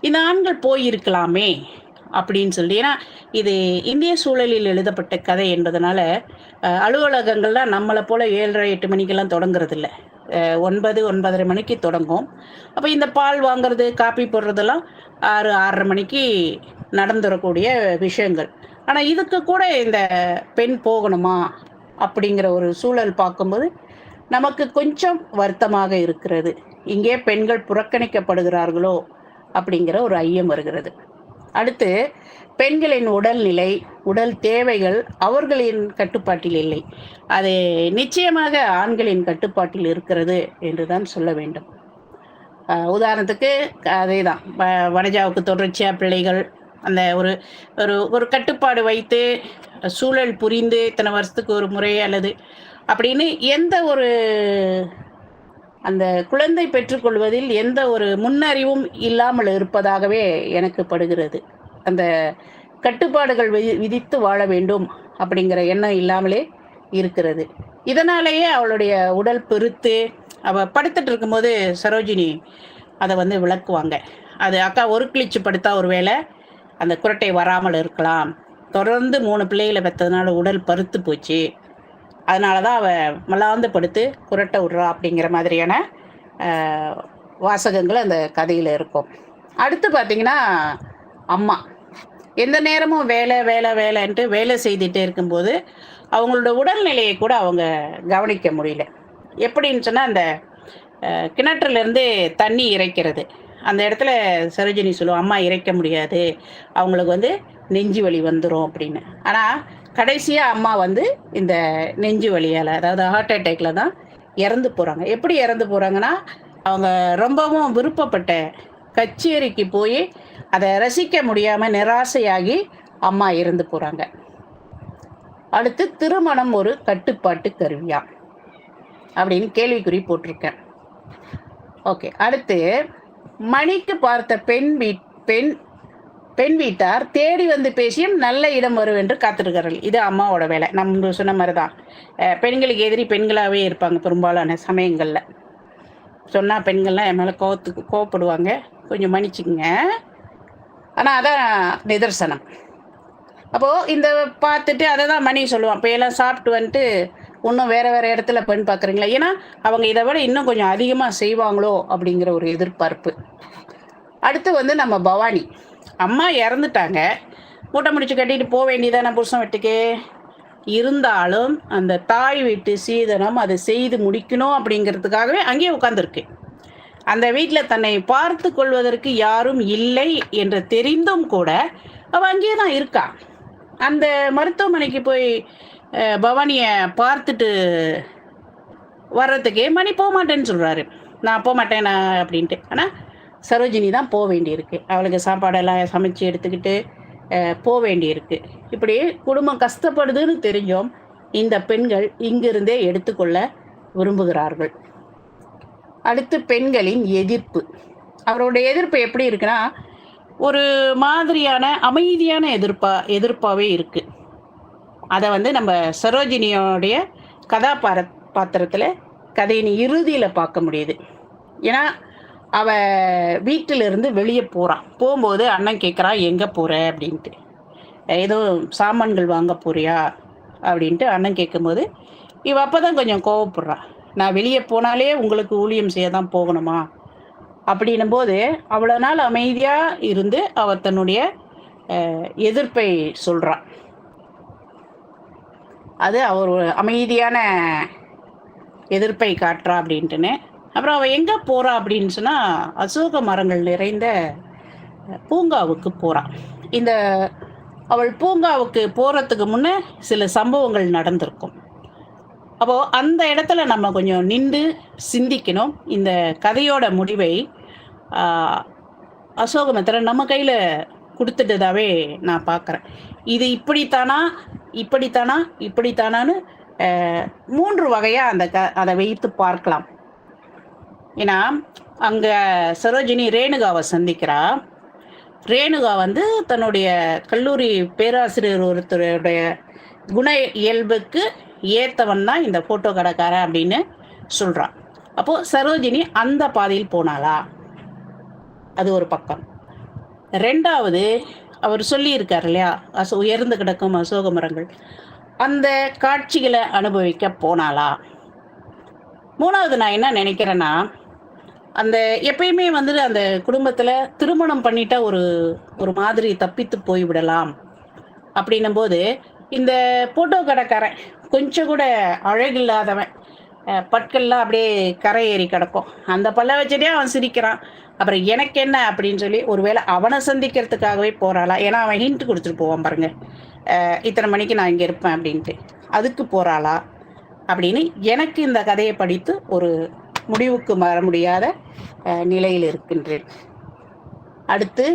இந்த ஆண்கள் போயிருக்கலாமே அப்படின்னு சொல்லி, ஏன்னா இது இந்திய சூழலில் எழுதப்பட்ட கதை என்பதனால அலுவலகங்கள்லாம் நம்மளை போல் 7:30 8 மணிக்கெல்லாம் தொடங்குறது இல்லை, 9 9:30 மணிக்கு தொடங்கும். அப்போ இந்த பால் வாங்குறது காப்பி போடுறதெல்லாம் 6 6:30 மணிக்கு நடந்துடக்கூடிய விஷயங்கள். ஆனால் இதுக்கு கூட இந்த பெண் போகணுமா அப்படிங்கிற ஒரு சூழல் பார்க்கும்போது நமக்கு கொஞ்சம் வருத்தமாக இருக்கிறது. இங்கே பெண்கள் புறக்கணிக்கப்படுகிறார்களோ அப்படிங்கிற ஒரு ஐயம் வருகிறது. அடுத்து பெண்களின் உடல்நிலை, உடல் தேவைகள் அவர்களின் கட்டுப்பாட்டில் இல்லை, அது நிச்சயமாக ஆண்களின் கட்டுப்பாட்டில் இருக்கிறது என்று தான் சொல்ல வேண்டும். உதாரணத்துக்கு அதே தான், வனஜாவுக்கு தொடர்ச்சியாக பிள்ளைகள் அந்த ஒரு ஒரு ஒரு கட்டுப்பாடு வைத்து சூழல் புரிந்து இத்தனை வருஷத்துக்கு ஒரு முறை அல்லது அப்படின்னு எந்த ஒரு அந்த குழந்தை பெற்றுக்கொள்வதில் எந்த ஒரு முன்னறிவும் இல்லாமல் இருப்பதாகவே எனக்கு படுகிறது. அந்த கட்டுப்பாடுகள் விதித்து வாழ வேண்டும் அப்படிங்கிற எண்ணம் இல்லாமலே இருக்கிறது. இதனாலேயே அவளுடைய உடல் பெருத்து அவள் படுத்துட்டு இருக்கும்போது சரோஜினி அதை விளக்குவாங்க. அது அக்கா ஒரு கிழிச்சு படுத்தா ஒரு வேளை அந்த குரட்டை வராமல் இருக்கலாம், தொடர்ந்து 3 பிள்ளைகளை பெற்றதுனால உடல் பருத்து போச்சு, அதனால தான் அவள் மல்லாந்து படுத்து குரட்டை விட்றா அப்படிங்கிற மாதிரியான வாசகங்கள் அந்த கதையில் இருக்கும். அடுத்து பார்த்திங்கன்னா அம்மா எந்த நேரமும் வேலை வேலை வேலைன்ட்டு வேலை செய்துகிட்டே இருக்கும்போது அவங்களோட உடல்நிலையை கூட அவங்க கவனிக்க முடியல. எப்படின்னு சொன்னால் அந்த கிணற்றுலேருந்து தண்ணி இறைக்கிறது, அந்த இடத்துல சரோஜினி சொல்லுவோம், அம்மா இறைக்க முடியாது, அவங்களுக்கு நெஞ்சு வலி வந்துடும் அப்படின்னு. ஆனால் கடைசியாக அம்மா இந்த நெஞ்சு வலியால், அதாவது ஹார்ட் அட்டாக்ல தான் இறந்து போகிறாங்க. எப்படி இறந்து போகிறாங்கன்னா, அவங்க ரொம்பவும் விருப்பப்பட்ட கச்சேரிக்கு போய் அதை ரசிக்க முடியாமல் நிராசையாகி அம்மா இறந்து போகிறாங்க. அடுத்து திருமணம் ஒரு கட்டுப்பாட்டு கருவியா அப்படின்னு கேள்விக்குறி போட்டிருக்கேன். ஓகே, அடுத்து மணிக்கு பார்த்த பெண் வீட்டார் தேடி பேசியும் நல்ல இடம் வரும் என்று காத்திருக்கிறார்கள். இது அம்மாவோட வேலை. நம்ம சொன்ன மாதிரி தான் பெண்களுக்கு எதிரி பெண்களாகவே இருப்பாங்க பெரும்பாலான சமயங்களில். சொன்னால் பெண்கள்லாம் என் மேலே கோவப்படுவாங்க, கொஞ்சம் மன்னிச்சுக்குங்க. ஆனால் அதான் நிதர்சனம். அப்போது இந்த பார்த்துட்டு அதை தான் மணி சொல்லுவான், இப்போ எல்லாம் சாப்பிட்டு இன்னும் வேறு இடத்துல பெண் பார்க்குறீங்களா, ஏன்னா அவங்க இதை விட இன்னும் கொஞ்சம் அதிகமாக செய்வாங்களோ அப்படிங்கிற ஒரு எதிர்பார்ப்பு. அடுத்து நம்ம பவானி அம்மா இறந்துட்டாங்க, மூட்டை முடிச்சு கட்டிட்டு போக வேண்டியதான புருஷன் வீட்டுக்கு. இருந்தாலும் அந்த தாய் வீட்டு சீதனம் அதை செய்து முடிக்கணும் அப்படிங்கிறதுக்காகவே அங்கேயே உட்காந்துருக்கு. அந்த வீட்டில் தன்னை பார்த்து கொள்வதற்கு யாரும் இல்லை என்று தெரிந்தும் கூட அவள் அங்கேயே தான் இருக்கா. அந்த மருத்துவமனைக்கு போய் பவானியை பார்த்துட்டு வர்றதுக்கே மணி போக மாட்டேன்னு சொல்கிறாரு, நான் போக மாட்டேன் அப்படின்ட்டு. ஆனால் சரோஜினி தான் போக வேண்டியிருக்கு, அவளுக்கு சாப்பாடெல்லாம் சமைச்சு எடுத்துக்கிட்டு போக வேண்டியிருக்கு. இப்படி குடும்பம் கஷ்டப்படுதுன்னு தெரிஞ்சோம் இந்த பெண்கள் இங்கிருந்தே எடுத்துக்கொள்ள விரும்புகிறார்கள். அடுத்து பெண்களின் எதிர்ப்பு. அவருடைய எதிர்ப்பு எப்படி இருக்குன்னா, ஒரு மாதிரியான அமைதியான எதிர்ப்பாவே இருக்கு. அத வந்து நம்ம சரோஜினியோடைய பாத்திரத்துல கதையின் இறுதியில பார்க்க முடியுது. ஏன்னா, அவ வீட்டிலிருந்து வெளிய போறா. போம்போது அண்ணன் கேட்குறான், "எங்க போற?" அப்படின்ட்டு. "ஏதோ சாமான்கள் வாங்க போறியா?" அப்படின்ட்டு அண்ணன் கேட்கும்போது, இவ அப்பதான் கொஞ்சம் கோவப்படுறா. "நான் வெளிய போனாலே உங்களுக்கு ஊழியம் செய்ய தான் போகணுமா?" அப்படின்னும்போது, அவ்வளோ நாள் அமைதியா இருந்து அவ தன்னுடைய எதிர்ப்பை சொல்றா. அது அவர் ஒரு அமைதியான எதிர்ப்பை காட்டுறா அப்படின்ட்டுன்னு. அப்புறம் அவ எங்க போறா அப்படின்னு சொன்னா, அசோக மரங்கள் நிறைந்த பூங்காவுக்கு போறா. இந்த அவள் பூங்காவுக்கு போறதுக்கு முன்ன சில சம்பவங்கள் நடந்திருக்கும். அப்போ அந்த இடத்துல நம்ம கொஞ்சம் நின்று சிந்திக்கணும். இந்த கதையோட முடிவை அசோகமித்திரன் நம்ம கையில குடுத்துட்டதாவே நான் பார்க்குறேன். இது இப்படித்தானா, இப்படித்தானா, இப்படித்தானான்னு 3 வகையா அத வைத்து பார்க்கலாம். ஏன்னா, அங்க சரோஜினி ரேணுகாவ சந்திக்கிறா. ரேணுகா வந்து தன்னுடைய கல்லூரி பேராசிரியர் ஒருத்தருடைய குண இயல்புக்கு ஏத்தவன் தான் இந்த ஃபோட்டோ கடைக்காரன் அப்படின்னு சொல்றா. அப்போ சரோஜினி அந்த பாதையில் போனாளா? அது ஒரு பக்கம். 2வது அவர் சொல்லியிருக்கார் இல்லையா, உயர்ந்து கிடக்கும் அசோக மரங்கள். அந்த காட்சிகளை அனுபவிக்க போனாளா? 3வது நான் என்ன நினைக்கிறேன்னா, அந்த எப்பயுமே வந்துட்டு அந்த குடும்பத்துல திருமணம் பண்ணிட்டா ஒரு மாதிரி தப்பித்து போய்விடலாம் அப்படின்னும்போது, இந்த போட்டோ கடைக்காரன் கொஞ்சம் கூட அழகில்லாதவன், பற்கள்லாம் அப்படியே கரை ஏறி கிடக்கும். அந்த பல்ல வச்சுட்டே அவன் சிரிக்கிறான். அப்புறம் எனக்கு என்ன அப்படின்னு சொல்லி ஒருவேளை அவனை சந்திக்கிறதுக்காகவே போறாளா? ஏன்னா அவன் ஹிண்ட் கொடுத்துட்டு போவான் பாருங்க, இத்தனை மணிக்கு நான் இங்கே இருப்பேன் அப்படின்ட்டு. அதுக்கு போறாளா அப்படின்னு எனக்கு இந்த கதையை படித்து ஒரு முடிவுக்கு வர முடியாத நிலையில் இருக்கின்றேன். அடுத்து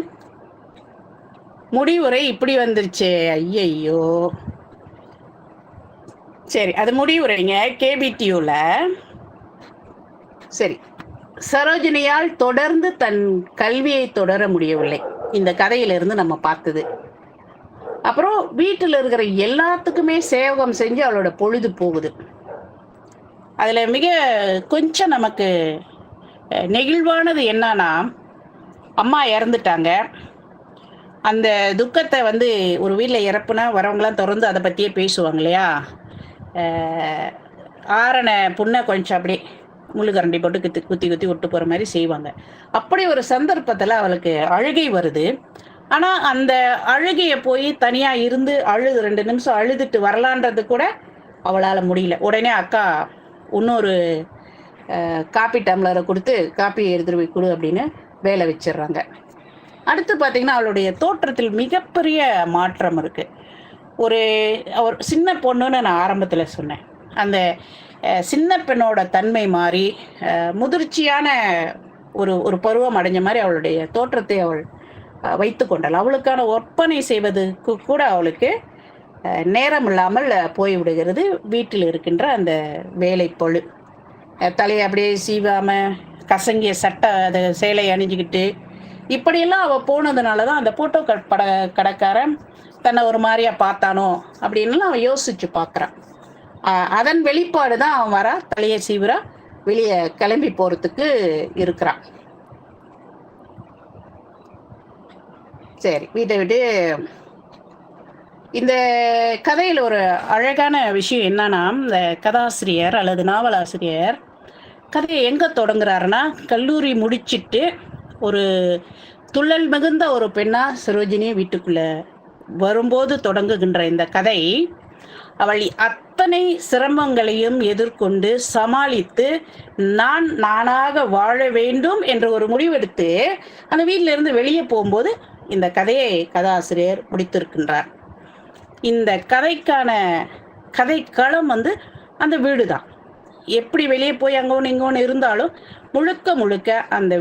முடிவுரை இப்படி வந்துருச்சு. ஐயையோ, சரி, அது முடிவுரைங்க. கேபிடியூல சரி, சரோஜினியால் தொடர்ந்து தன் கல்வியை தொடர முடியவில்லை. இந்த கதையிலிருந்து நம்ம பார்த்தது. அப்புறம் வீட்டில் இருக்கிற எல்லாத்துக்குமே சேவகம் செஞ்சு அவளோட பொழுது போகுது. அதுல மிக கொஞ்சம் நமக்கு நெகிழ்வானது என்னன்னா, அம்மா இறந்துட்டாங்க. அந்த துக்கத்தை வந்து ஒரு வீட்டில் இறப்புனா வரவங்களாம் தொடர்ந்து அதை பற்றியே பேசுவாங்க இல்லையா. ஆரண புண்ணை கொஞ்சம் அப்படியே முள்ளுக்கரண்டி போட்டு குத்தி குத்தி விட்டு போகிற மாதிரி செய்வாங்க. அப்படி ஒரு சந்தர்ப்பத்தில் அவளுக்கு அழுகை வருது. ஆனால் அந்த அழுகையை போய் தனியாக இருந்து 2 நிமிஷம் அழுதுட்டு வரலான்றது கூட அவளால் முடியல. உடனே அக்கா இன்னொரு காப்பி டம்ளரை கொடுத்து காப்பியை எடுத்துகிட்டு போய் கொடு அப்படின்னு வேலை வச்சிடுறாங்க. அடுத்து பார்த்தீங்கன்னா, அவளுடைய தோற்றத்தில் மிகப்பெரிய மாற்றம் இருக்கு. ஒரு சின்ன பொண்ணுன்னு நான் ஆரம்பத்தில் சொன்னேன். அந்த சின்ன பெண்ணோட தன்மை மாறி முதிர்ச்சியான ஒரு பருவம் அடைஞ்ச மாதிரி அவளுடைய தோற்றத்தை அவள் வைத்து கொண்டாள். அவளுக்கான ஒப்பனை செய்வதுக்கு கூட அவளுக்கு நேரம் இல்லாமல் போய்விடுகிறது. வீட்டில் இருக்கின்ற அந்த வேலைப்பொழு. தலையை அப்படியே சீவாம கசங்கிய சட்டை அதை சேலை அணிஞ்சிக்கிட்டு இப்படியெல்லாம் அவள் போனதுனால தான் அந்த போட்டோ கடைக்காரன் தன்னை ஒரு மாதிரியா பார்த்தானோ அப்படின்லாம் அவன் யோசிச்சு பார்க்குறான். அதன் வெளிப்பாடு தான் அவன் வரா, தலையை சீவுறா, வெளியே கிளம்பி போறதுக்கு இருக்கிறான். சரி, வீட்டை விட்டு இந்த கதையில் ஒரு அழகான விஷயம் என்னன்னா, இந்த கதாசிரியர் அல்லது நாவலாசிரியர் கதையை எங்க தொடங்குறாருன்னா, கல்லூரி முடிச்சிட்டு ஒரு துள்ளல் மிகுந்த ஒரு பெண்ணா சரோஜினி வீட்டுக்குள்ள வரும்போது தொடங்குகின்ற இந்த கதை, அவள் அத்தனை சிரமங்களையும் எதிர்கொண்டு சமாளித்து நானாக வாழ வேண்டும் என்ற ஒரு முடிவெடுத்து அந்த வீட்டில இருந்து வெளியே போகும்போது இந்த கதையை கதாசிரியர் முடித்திருக்கின்றார். இந்த கதைக்கான கதைக்களம் வந்து அந்த வீடு தான். எப்படி வெளியே போய் அங்கோன்னு இங்கோன்னு இருந்தாலும் முழுக்க முழுக்க அந்த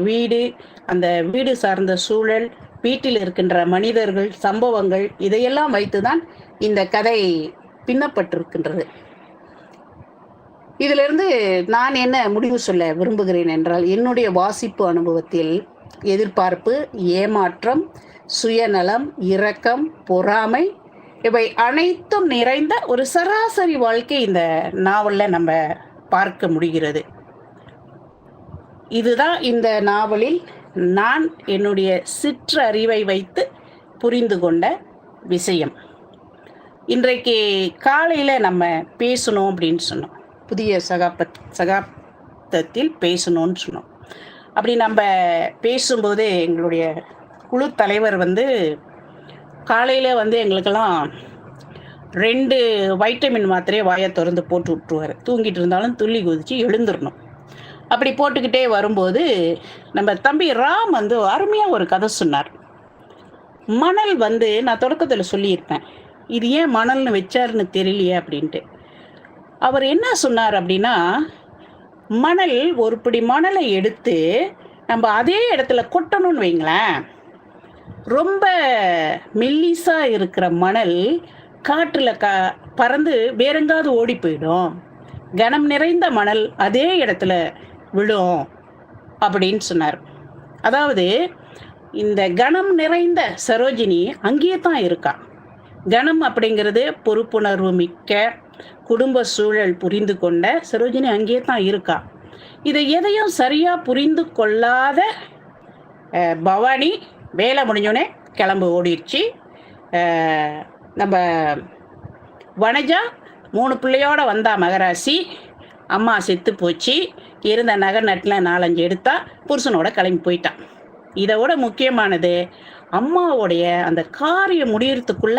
வீடு சார்ந்த சூழல், வீட்டில் இருக்கின்ற மனிதர்கள், சம்பவங்கள், இதையெல்லாம் வைத்துதான் இந்த கதை பின்னப்பட்டிருக்கின்றது. இதிலிருந்து நான் என்ன முடிவு சொல்ல விரும்புகிறேன் என்றால், என்னுடைய வாசிப்பு அனுபவத்தில் எதிர்பார்ப்பு, ஏமாற்றம், சுயநலம், இரக்கம், பொறாமை இவை அனைத்தும் நிறைந்த ஒரு சராசரி வாழ்க்கை இந்த நாவல்ல நம்ம பார்க்க முடிகிறது. இதுதான் இந்த நாவலில் நான் என்னுடைய சிற்றறிவை வைத்து புரிந்து கொண்ட விஷயம். இன்றைக்கு காலையில் நம்ம பேசணும் அப்படின்னு சொன்னோம். புதிய சகாப்தத்தில் பேசணும்னு சொன்னோம். அப்படி நம்ம பேசும்போது எங்களுடைய குழு தலைவர் காலையில் எங்களுக்கெல்லாம் 2 வைட்டமின் மாத்திரையை வாயை திறந்து போட்டு விட்டுருவார். தூங்கிட்டு இருந்தாலும் துள்ளி குதித்து எழுந்துடணும். அப்படி போட்டுக்கிட்டே வரும்போது நம்ம தம்பி ராம் அருமையாக ஒரு கதை சொன்னார். மணல் நான் தொடக்கத்தில் சொல்லியிருப்பேன், இது ஏன் மணல்னு வச்சாருன்னு தெரியலையே அப்படின்ட்டு. அவர் என்ன சொன்னார் அப்படின்னா, மணல் ஒரு பிடி மணலை எடுத்து நம்ம அதே இடத்துல கொட்டணும்னு வைங்களேன், ரொம்ப மெல்லிசா இருக்கிற மணல் காற்றுல பறந்து வேற எங்காவது ஓடி போயிடும். கனம் நிறைந்த மணல் அதே இடத்துல விழும் அப்படின்னு சொன்னார். அதாவது இந்த கனம் நிறைந்த சரோஜினி அங்கேயே தான் இருக்கா. கனம் அப்படிங்கிறது பொறுப்புணர்வு மிக்க குடும்ப சூழல் புரிந்து கொண்ட சரோஜினி அங்கேயே தான் இருக்கா. இதை எதையும் சரியா புரிந்து கொள்ளாத பவானி வேலை முடிஞ்சோடனே கிளம்பு ஓடிடுச்சு. நம்ம வனஜா 3 பிள்ளையோட வந்தா மகராசி, அம்மா செத்து போச்சு, இருந்த நகை நட்டில் 4-5 எடுத்தா, புருஷனோட கிளம்பி போயிட்டான். இதை விட முக்கியமானது, அம்மாவுடைய அந்த காரியம் முடியறதுக்குள்ள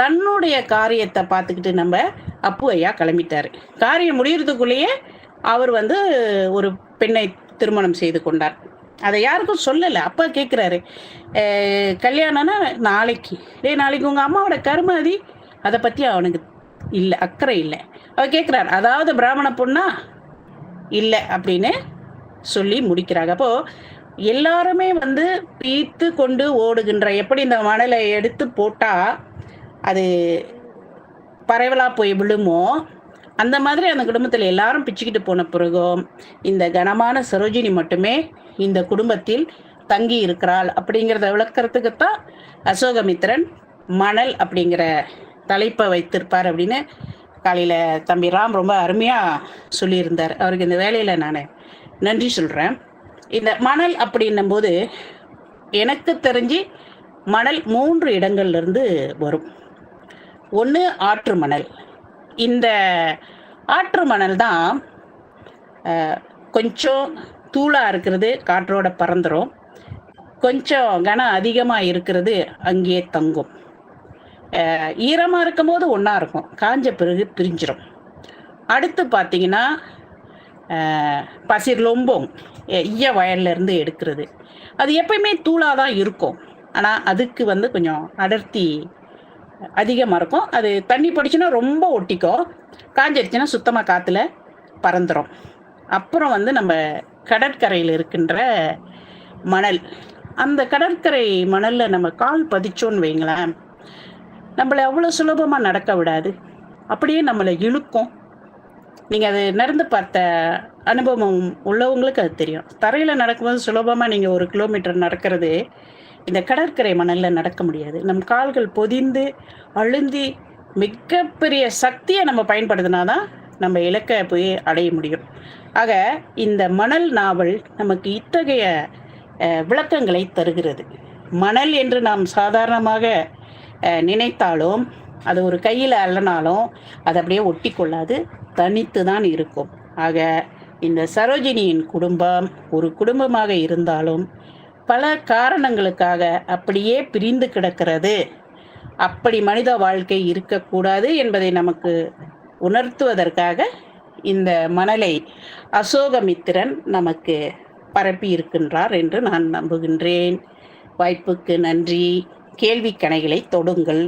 தன்னுடைய காரியத்தை பார்த்துக்கிட்டு நம்ம அப்பு ஐயா கிளம்பிட்டாரு. காரியம் முடியறதுக்குள்ளேயே அவர் ஒரு பெண்ணை திருமணம் செய்து கொண்டார். அதை யாருக்கும் சொல்லலை. அப்பா கேட்குறாரு, கல்யாணம்னா நாளைக்கு. நாளைக்கு உங்கள் அம்மாவோட கருமாதி, அதை பற்றி அவனுக்கு இல்லை, அக்கறை இல்லை. அவர் கேட்குறாரு, அதாவது பிராமண பொண்ணா இல்லை அப்படின்னு சொல்லி முடிக்கிறாங்க. அப்போது எல்லாருமே பீத்து கொண்டு ஓடுகின்ற, எப்படி இந்த மணலை எடுத்து போட்டால் அது பரவலாக போய் விழுமோ, அந்த மாதிரி அந்த குடும்பத்தில் எல்லாரும் பிச்சுக்கிட்டு போன பிறகும் இந்த கனமான சரோஜினி மட்டுமே இந்த குடும்பத்தில் தங்கி இருக்கிறாள் அப்படிங்கிறத விளக்கிறதுக்குத்தான் அசோகமித்திரன் மணல் அப்படிங்கிற தலைப்பை வைத்திருப்பார் அப்படின்னு காலையில் தம்பி ராம் ரொம்ப அருமையாக சொல்லியிருந்தார். அவருக்கு இந்த வேலையில் நான் நன்றி சொல்கிறேன். இந்த மணல் அப்படின்னும் போது எனக்கு தெரிஞ்சு மணல் 3 இடங்கள்லேருந்து வரும். ஒன்று ஆற்று மணல். இந்த ஆற்று மணல் தான் கொஞ்சம் தூளாக இருக்கிறது காற்றோட பறந்துடும், கொஞ்சம் கனம் அதிகமாக இருக்கிறது அங்கேயே தங்கும். ஈரமாக இருக்கும் போது ஒன்றா இருக்கும், காஞ்ச பிறகு பிரிஞ்சிடும். அடுத்து பார்த்தீங்கன்னா பசிர் லொம்போங் ஈய வயல்லேருந்து எடுக்கிறது. அது எப்பயுமே தூளாக தான் இருக்கும், ஆனால் அதுக்கு கொஞ்சம் அடர்த்தி அதிகமாக இருக்கும். அது தண்ணி படிச்சுன்னா ரொம்ப ஒட்டிக்கும், காஞ்சிடுச்சுன்னா சுத்தமாக காற்றுல பறந்துடும். அப்புறம் நம்ம கடற்கரையில் இருக்கின்ற மணல். அந்த கடற்கரை மணலில் நம்ம கால் பதிச்சோன்னு வைங்களேன், நம்மளை அவ்வளோ சுலபமாக நடக்க விடாது, அப்படியே நம்மளை இழுக்கும். நீங்கள் அது நடந்து பார்த்த அனுபவம் உள்ளவங்களுக்கு அது தெரியும். தரையில் நடக்கும்போது சுலபமாக நீங்கள் 1 கிலோமீட்டர் நடக்கிறது இந்த கடற்கரை மணலில் நடக்க முடியாது. நம் கால்கள் பொதிந்து அழுந்தி மிகப்பெரிய சக்தியை நம்ம பயன்படுத்தினா தான் நம்ம இலக்கை போய் அடைய முடியும். ஆக இந்த மணல் நாவல் நமக்கு இத்தகைய விளக்கங்களை தருகிறது. மணல் என்று நாம் சாதாரணமாக நினைத்தாலும், அது ஒரு கையில் அள்ளனாலும் அது அப்படியே ஒட்டி கொள்ளாது, தனித்து தான் இருக்கும். ஆக இந்த சரோஜினியின் குடும்பம் ஒரு குடும்பமாக இருந்தாலும் பல காரணங்களுக்காக அப்படியே பிரிந்து கிடக்கிறது. அப்படி மனித வாழ்க்கை இருக்கக்கூடாது என்பதை நமக்கு உணர்த்துவதற்காக இந்த மணலை அசோகமித்திரன் நமக்கு பரப்பி இருக்கின்றார் என்று நான் நம்புகின்றேன். வாய்ப்புக்கு நன்றி. கேள்வி கணைகளை தொடுங்கள்.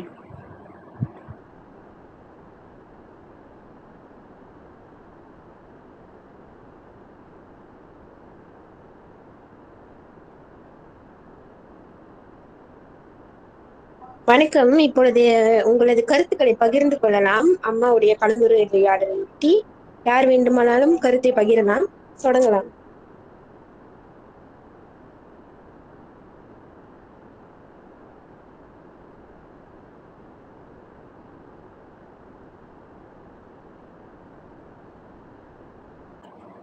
வணக்கம். இப்பொழுது உங்களது கருத்துக்களை பகிர்ந்து கொள்ளலாம். அம்மாவுடைய கலந்துரையாடலை ஒட்டி யார் வேண்டுமானாலும் கருத்தை பகிரலாம். தொடங்கலாம்.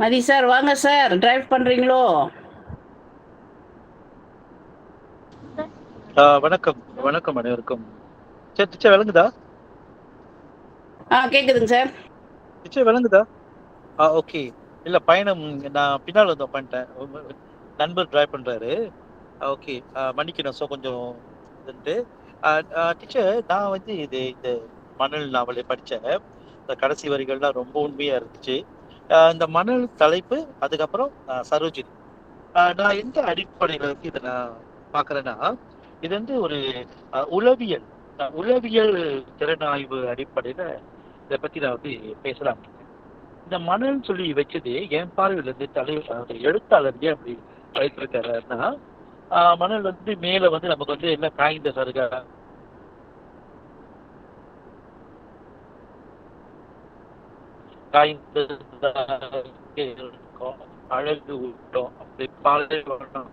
மதி சார் வாங்க சார், டிரைவ் பண்றீங்களோ? வணக்கம் வணக்கம் அனைவருக்கும். சரி டீச்சர் விளங்குதா? கேக்குதுங்க சார். டீச்சர் விளங்குதா? ஓகே. இல்ல பயணம் நான் பின்னால் வந்து உட்காந்துட்டேன். நண்பர் டிரைவ் பண்றாரு. ஓகே, மன்னிக்கணும். ஸோ கொஞ்சம் இதுன்ட்டு டீச்சர் நான் வந்து இந்த மணல் நாவலை படித்தேன். இந்த கடைசி வரிகள்லாம் ரொம்ப உண்மையா இருந்துச்சு. இந்த மணல் தலைப்பு, அதுக்கப்புறம் சரோஜினி. நான் எந்த அடிப்படையில வந்து இதை நான் பார்க்குறேன்னா, இது வந்து ஒரு உளவியல் உளவியல் திறனாய்வு அடிப்படையில இதை பத்தி நான் வந்து பேசலாம். இந்த மணல் சொல்லி வச்சது என் பார்வையில இருந்து எழுத்தாளர் ஏன் அப்படி வைத்திருக்காருன்னா, மணல் வந்து மேல வந்து நமக்கு வந்து எல்லாம் காய்ந்த சருகா, காய்ந்த இருக்கும், அழகு ஊட்டம், அப்படி பாலைவனம்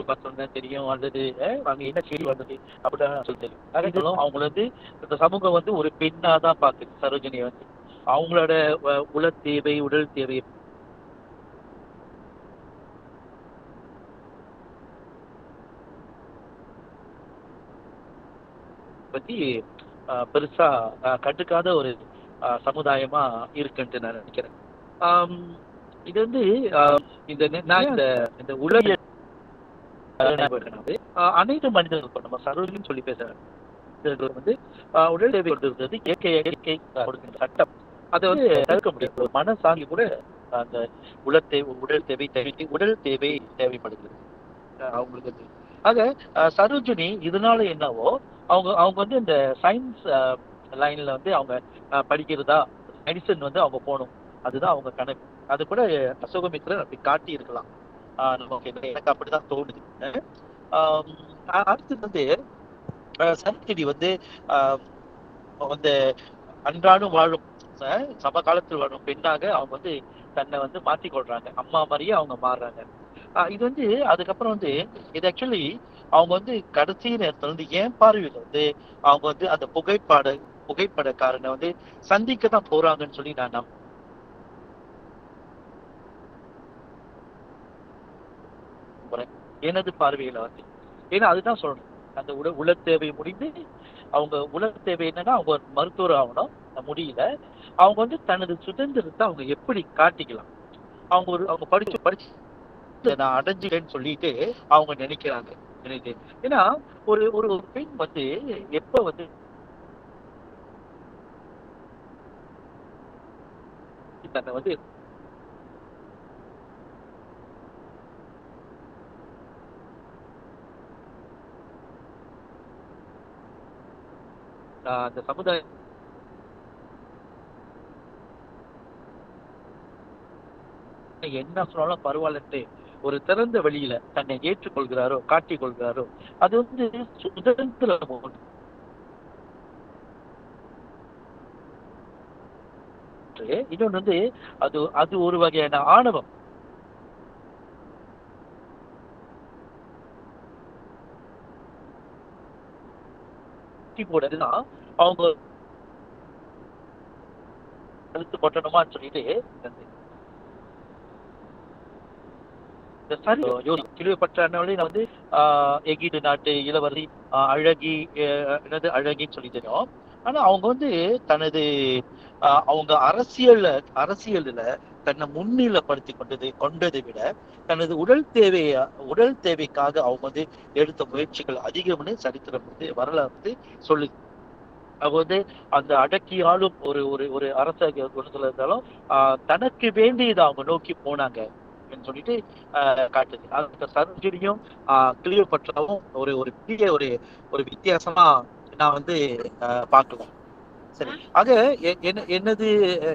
பார்த்தோம்னா தெரியும், அல்லது அங்க என்ன செடி வந்தது அப்படின்னு சொல்லி தெரியும். அவங்கள வந்து இந்த சமூகம் வந்து ஒரு பெண்ணா தான் பாக்குது சரோஜினியை வந்து. அவங்களோட உள தேவை, உடல் தேவை பத்தி பெருசா கண்டுக்காத ஒரு சமுதாயமா இருக்குன்ட்டு நான் நினைக்கிறேன். இது வந்து இந்த உலகியல் அனைத்து மனிதர்களுக்கும் நம்ம சரோஜின்னு சொல்லி பேசுறேன் வந்து உடல் தேவை கொடுக்கிறது இயற்கை கொடுக்கின்ற சட்டம். அதை வந்து தடுக்க முடியாது. ஒரு மனசாங்கி கூட அந்த உடல் தேவை தேவைப்படுகிறது அவங்களுக்கு. ஆக சரோஜினி இதனால என்னவோ அவங்க வந்து இந்த சயின்ஸ் லைன்ல வந்து அவங்க படிக்கிறதா, மெடிசன் வந்து அவங்க போகணும், அதுதான் அவங்க கணக்கு. அது கூட அசோகமித்திரன் அப்படி காட்டி இருக்கலாம். எனக்கு அப்படிதான் தோணுது. அடுத்தது வந்து சரோஜினி வந்து அந்த அன்றாடம் வாழும் சமகாலத்தில் வாழும் பெண்ணாக அவங்க வந்து தன்னை வந்து மாத்தி கொள்றாங்க. அம்மா மாதிரியே அவங்க மாறுறாங்க. இது வந்து அதுக்கப்புறம் வந்து இது ஆக்சுவலி அவங்க வந்து கடைசி நேரத்துல வந்து ஏன் பார்வையில் வந்து அவங்க வந்து அந்த புகைப்படக்காரனை வந்து சந்திக்க தான் போறாங்கன்னு சொல்லி நான் நம்புறேன் எனது பார்வையில வந்து. ஏன்னா அதுதான் சொல்லணும், அந்த உள தேவை முடிந்து அவங்க உள தேவை என்னன்னா அவங்க மருத்துவர் ஆகணும், முடியல. அவங்க வந்து தனது சுதந்திரத்தை அவங்க எப்படி காட்டிக்கலாம், அவங்க படிச்சு நான் அடைஞ்சிட்டேன்னு சொல்லிட்டு அவங்க நினைக்கிறாங்க. ஏன்னா ஒரு ஒரு பெண் வந்து எப்ப வந்து தன்னை வந்து அந்த சமுதாயம் என்ன சொன்னாலும் பரவாயில்லட்டு ஒரு திறந்த வழியில தன்னை ஏற்றுக்கொள்கிறாரோ, காட்டிக் கொள்கிறாரோ, அது வந்து சுதந்திரம். இன்னொன்று வந்து அது ஒரு வகையான ஆணவம். போடுறதுதான் அவங்க கழுத்து கொட்டணுமான்னு சொல்லிட்டு வந்து எகிடு நாட்டு இளவரசி அழகி அழகின்னு சொல்லி தெரியும். ஆனா அவங்க வந்து தனது அவங்க அரசியல்ல தன்னை முன்னிலைப்படுத்தி கொண்டதை விட தனது உடல் தேவைக்காக அவங்க வந்து எடுத்த முயற்சிகள் அதிகம்னு சரித்திரம் வந்து வரலாறு வந்து சொல்லு. அவங்க வந்து அந்த அடக்கியாலும் ஒரு ஒரு ஒரு அரச குணத்துல இருந்தாலும் தனக்கு வேண்டியதை அவங்க நோக்கி போனாங்க சொல்லிட்டு காட்டுது. அந்த சரோஜினியும் கிளியோபட்ராவும் ஒரு ஒரு பெரிய ஒரு வித்தியாசமா நான் வந்து பார்க்கலாம். சரி, ஆக என்னது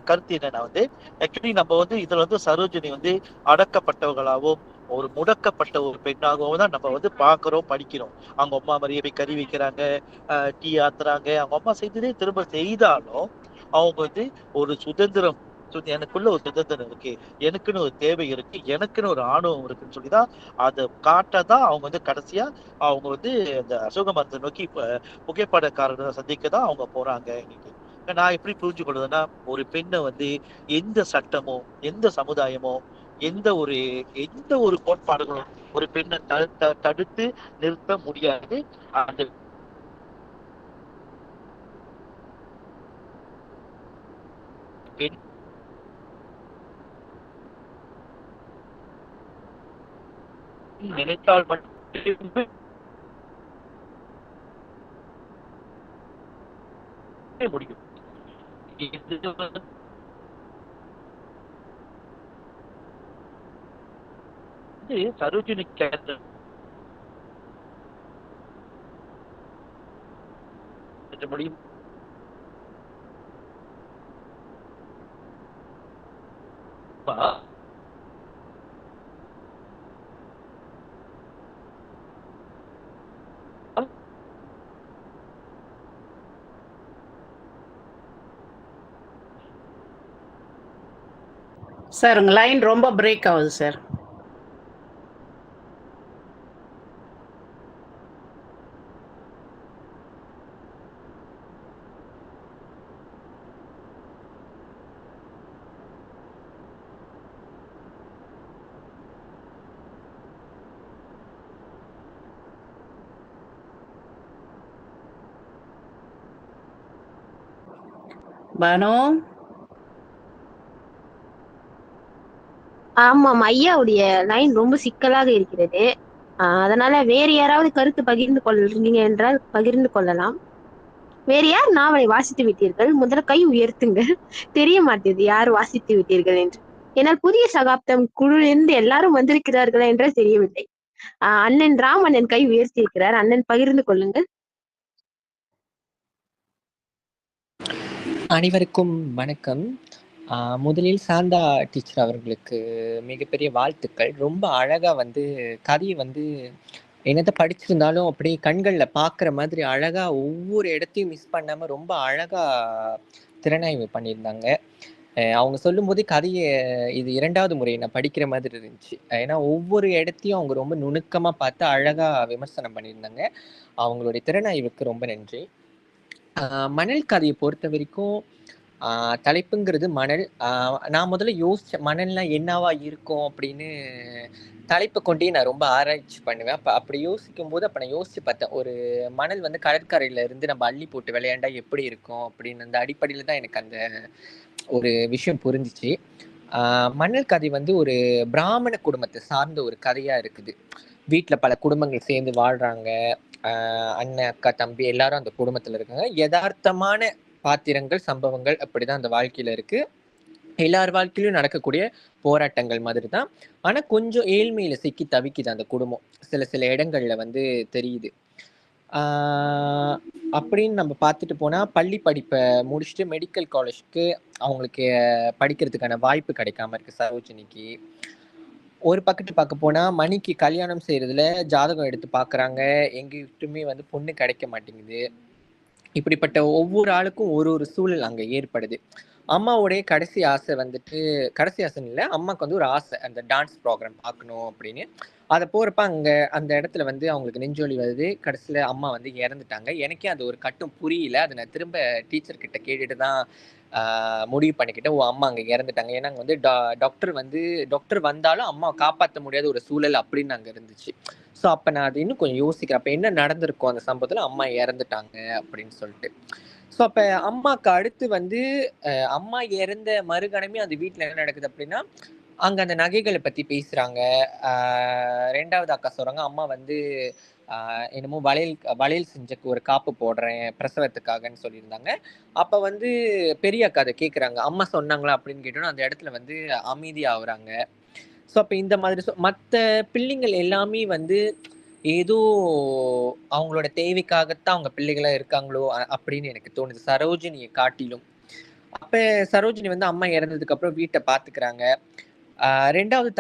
கருத்து என்னன்னா வந்து ஆக்சுவலி நம்ம வந்து இதுல வந்து சரோஜினி வந்து அடக்கப்பட்டவர்களாகவும் ஒரு முடக்கப்பட்ட ஒரு பெண்ணாகவும் தான் நம்ம வந்து பாக்குறோம், படிக்கிறோம். அவங்க அம்மா மாதிரியே போய் கறி வைக்கிறாங்க, டீ ஆத்துறாங்க. அவங்க அம்மா செய்ததே திரும்ப செய்தாலும் அவங்க வந்து ஒரு சுதந்திரம், எனக்குள்ள ஒரு சுதந்திரம் இருக்கு, எனக்குன்னு ஒரு தேவை இருக்கு, எனக்குன்னு ஒரு ஆணவம் இருக்குன்னு சொல்லிதான் அதை காட்டதான் அவங்க வந்து கடைசியா அவங்க வந்து அந்த அசோக மரத்தை நோக்கி புகைப்படக்காரரை சந்திக்க தான் அவங்க போறாங்க இன்னைக்கு. நான் எப்படி புரிஞ்சு கொள்வதுன்னா, ஒரு பெண்ணை வந்து எந்த சட்டமோ, எந்த சமுதாயமோ, எந்த ஒரு கோட்பாடுகளும் ஒரு பெண்ணை தடுத்து நிறுத்த முடியாது. அந்த பெண் நினைத்தால் மட்டுமே முடியும். இது வந்து சரோஜினி முடியும். சார் உங்க லைன் ரொம்ப பிரேக் ஆகுது சார். பானு, ஆமாம், ஐயாவுடைய லைன் ரொம்ப சிக்கலாக இருக்கிறது. அதனால வேறு யாராவது கருத்து பகிர்ந்து கொள்றீங்க என்றால் பகிர்ந்து கொள்ளலாம். வேறு யார் நாவலை வாசித்து விட்டீர்கள்? முதல்ல கை உயர்த்துங்க. தெரிய மாட்டேது யார் வாசித்து விட்டீர்கள் என்று. ஏன்னால் புதிய சகாப்தம் குழுவிலிருந்து எல்லாரும் வந்திருக்கிறார்களா என்றால் தெரியவில்லை. அண்ணன் ராம் அண்ணன் கை உயர்த்தி இருக்கிறார். அண்ணன் பகிர்ந்து கொள்ளுங்கள். அனைவருக்கும் வணக்கம். முதலில் சாந்தா டீச்சர் அவர்களுக்கு மிகப்பெரிய வாழ்த்துக்கள். ரொம்ப அழகாக வந்து கதையை வந்து என்னத்தை படிச்சிருந்தாலும் அப்படியே கண்களில் பார்க்குற மாதிரி அழகாக ஒவ்வொரு இடத்தையும் மிஸ் பண்ணாமல் ரொம்ப அழகாக திறனாய்வு பண்ணியிருந்தாங்க. அவங்க சொல்லும்போது கதையை இது 2வது முறை நான் படிக்கிற மாதிரி இருந்துச்சு. ஏன்னா ஒவ்வொரு இடத்தையும் அவங்க ரொம்ப நுணுக்கமாக பார்த்து அழகாக விமர்சனம் பண்ணியிருந்தாங்க. அவங்களுடைய திறனாய்வுக்கு ரொம்ப நன்றி. மணல் கதையை பொறுத்த வரைக்கும் தலைப்புங்கிறது மணல். நான் முதல்ல யோசிச்சேன் மணல்னா என்னவா இருக்கும் அப்படின்னு. தலைப்பை கொண்டே நான் ரொம்ப ஆராய்ச்சி பண்ணுவேன். அப்படி யோசிக்கும் போது நான் யோசிச்சு பார்த்தேன், ஒரு மணல் வந்து கடற்கரையில இருந்து நம்ம அள்ளி போட்டு விளையாண்டா எப்படி இருக்கும் அப்படின்னு. அந்த அடிப்படையில் தான் எனக்கு அந்த ஒரு விஷயம் புரிஞ்சிச்சு. மணல் கதை வந்து ஒரு பிராமண குடும்பத்தை சார்ந்த ஒரு கதையா இருக்குது. வீட்டில் பல குடும்பங்கள் சேர்ந்து வாழ்றாங்க. அண்ணன், அக்கா, தம்பி எல்லாரும் அந்த குடும்பத்துல இருக்காங்க. யதார்த்தமான பாத்திரங்கள், சம்பவங்கள் அப்படிதான் அந்த வாழ்க்கையில இருக்கு. எல்லார் வாழ்க்கையிலும் நடக்கக்கூடிய போராட்டங்கள் மாதிரி தான். ஆனா கொஞ்சம் ஏழ்மையில சிக்கி தவிக்குது அந்த குடும்பம். சில இடங்கள்ல வந்து தெரியுது. அப்படின்னு நம்ம பார்த்துட்டு போனா பள்ளி படிப்பை முடிச்சுட்டு மெடிக்கல் காலேஜ்க்கு அவங்களுக்கு படிக்கிறதுக்கான வாய்ப்பு கிடைக்காம இருக்கு சரோஜினிக்கு. ஒரு பக்கத்து பார்க்க போனா மணிக்கு கல்யாணம் செய்யறதுல ஜாதகம் எடுத்து பாக்குறாங்க. எங்கிட்டுமே வந்து பொண்ணு கிடைக்க மாட்டேங்குது. இப்படிப்பட்ட ஒவ்வொரு ஆளுக்கும் ஒரு சூழல் அங்க ஏற்படுது. அம்மாவுடைய கடைசி ஆசை வந்துட்டு, கடைசி ஆசைன்னு இல்லை, அம்மாவுக்கு வந்து ஒரு ஆசை அந்த டான்ஸ் ப்ரோக்ராம் பார்க்கணும் அப்படின்னு. அதை போறப்ப அங்க அந்த இடத்துல வந்து அவங்களுக்கு நெஞ்சொலி வருது. கடைசியில அம்மா வந்து இறந்துட்டாங்க. எனக்கே அது ஒரு கட்டம் புரியல. அதை நான் திரும்ப டீச்சர் கிட்ட கேட்டுட்டு தான் முடிவு பண்ணிக்கிட்டேன். அம்மா அங்க இறந்துட்டாங்க. ஏன்னா அங்க வந்து டாக்டர் வந்தாலும் அம்மாவை காப்பாற்ற முடியாத ஒரு சூழல் அப்படின்னு அங்க இருந்துச்சு. ஸோ அப்போ நான் அது இன்னும் கொஞ்சம் யோசிக்கிறேன். அப்போ என்ன நடந்திருக்கும் அந்த சம்பவத்தில், அம்மா இறந்துட்டாங்க அப்படின்னு சொல்லிட்டு. ஸோ அப்போ அம்மாவுக்கு அடுத்து வந்து அம்மா இறந்த மறுகணமே அந்த வீட்டில் என்ன நடக்குது அப்படின்னா, அங்கே அந்த நகைகளை பற்றி பேசுகிறாங்க. 2வது அக்கா சொல்கிறாங்க, அம்மா வந்து என்னமோ வளையல் செஞ்ச ஒரு காப்பு போடுறேன் பிரசவத்துக்காகன்னு சொல்லியிருந்தாங்க. அப்போ வந்து பெரிய அக்கா அதை கேட்குறாங்க, அம்மா சொன்னாங்களா அப்படின்னு கேட்டோன்னா அந்த இடத்துல வந்து அமைதியாகிறாங்க. ஸோ அப்போ இந்த மாதிரி மற்ற பிள்ளைங்கள் எல்லாமே வந்து ஏதோ அவங்களோட தேவைக்காகத்தான் அவங்க பிள்ளைகளா இருக்காங்களோ அப்படின்னு எனக்கு தோணுது, சரோஜினியை காட்டிலும். அப்ப சரோஜினி வந்து அம்மா இறந்ததுக்கு அப்புறம் வீட்டை பாத்துக்கிறாங்க. 2வது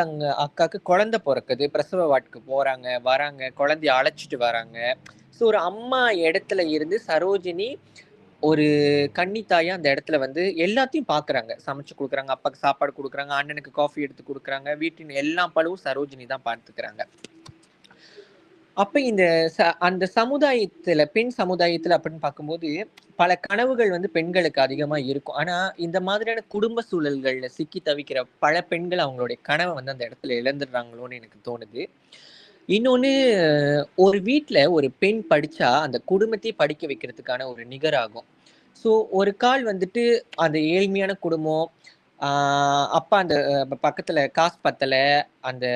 அக்காவுக்கு குழந்தை பிறக்குது. பிரசவ வாட்டுக்கு போறாங்க, வராங்க, குழந்தைய அழைச்சிட்டு வராங்க. ஸோ ஒரு அம்மா இடத்துல இருந்து சரோஜினி ஒரு கன்னித்தாயா அந்த இடத்துல வந்து எல்லாத்தையும் பாக்குறாங்க. சமைச்சு கொடுக்குறாங்க, அப்பாவுக்கு சாப்பாடு கொடுக்குறாங்க, அண்ணனுக்கு காஃபி எடுத்து கொடுக்குறாங்க. வீட்டின் எல்லா பழுவும் சரோஜினி தான் பார்த்துக்கிறாங்க. அப்ப இந்த அந்த சமுதாயத்துல, பெண் சமுதாயத்துல அப்படின்னு பார்க்கும்போது பல கனவுகள் வந்து பெண்களுக்கு அதிகமா இருக்கும். ஆனா இந்த மாதிரியான குடும்ப சூழல்கள்ல சிக்கி தவிக்கிற பல பெண்கள் அவங்களுடைய கனவை வந்து அந்த இடத்துல இழந்துடுறாங்களோன்னு எனக்கு தோணுது. இன்னொன்னு, ஒரு வீட்ல ஒரு பெண் படிச்சா அந்த குடும்பத்தையே படிக்க வைக்கிறதுக்கான ஒரு நிகராகும். ஸோ ஒரு கால் வந்துட்டு அந்த ஏழ்மையான குடும்பம், அப்பா அந்த பக்கத்துல காசு பத்தல, அந்த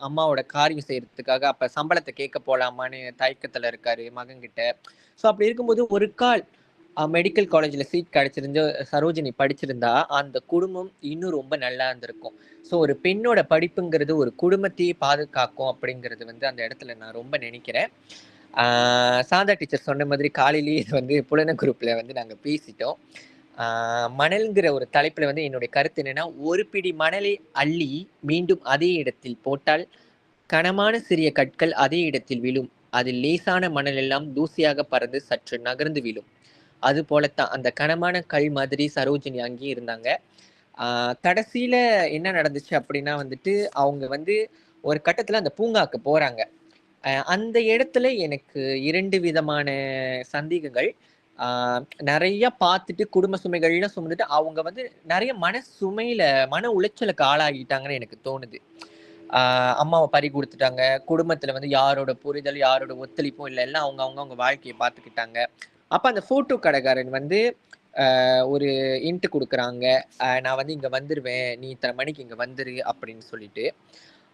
அம்மாவோட காரியம் செய்யறதுக்காக அப்ப சம்பளத்தை கேட்க போலாமான்னு தயக்கத்துல இருக்காரு மகன்கிட்ட. ஸோ அப்படி இருக்கும்போது ஒரு கால் மெடிக்கல் காலேஜ்ல சீட் கிடைச்சிருந்து சரோஜினி படிச்சிருந்தா அந்த குடும்பம் இன்னும் ரொம்ப நல்லா இருந்திருக்கும். ஸோ ஒரு பெண்ணோட படிப்புங்கிறது ஒரு குடும்பத்தையே பாதுகாக்கும் அப்படிங்கிறது வந்து அந்த இடத்துல நான் ரொம்ப நினைக்கிறேன். சாந்தா டீச்சர் சொன்ன மாதிரி காலையிலேயே இது வந்து புலன குரூப்ல வந்து நாங்க பேசிட்டோம். மணல்ங்கிற ஒரு தலைப்புல வந்து என்னுடைய கருத்து என்னன்னா, ஒரு பிடி மணலை அள்ளி மீண்டும் அதே இடத்தில் போட்டால் கனமான சிறிய கற்கள் அதே இடத்தில் விழும். அதில் லேசான மணல் எல்லாம் தூசியாக பறந்து சற்று நகர்ந்து விழும். அது போலத்தான் அந்த கனமான கல் மாதிரி சரோஜினி அங்கேயே இருந்தாங்க. கடைசியில என்ன நடந்துச்சு அப்படின்னா வந்துட்டு, அவங்க வந்து ஒரு கட்டத்துல அந்த பூங்காக்கு போறாங்க. அந்த இடத்துல எனக்கு 2 விதமான சந்தேகங்கள். ஆ நெறைய பார்த்துட்டு குடும்ப சுமைகள்லாம் சுமந்துட்டு, அவங்க வந்து நெறைய மன உளைச்சலுக்கு ஆளாகிட்டாங்கன்னு எனக்கு தோணுது. அம்மாவ பறி குடுத்துட்டாங்க. குடும்பத்துல வந்து யாரோட புரிதல், யாரோட ஒத்துழைப்பும் இல்ல. எல்லாம் அவங்க வாழ்க்கைய பார்த்துக்கிட்டாங்க. அப்ப அந்த ஃபோட்டோ கடைக்காரன் வந்து ஒரு இன்ட் குடுக்குறாங்க. நான் வந்து இங்க வந்துருவேன். நீ இத்தன மணிக்கு இங்க வந்துரு அப்படின்னு சொல்லிட்டு.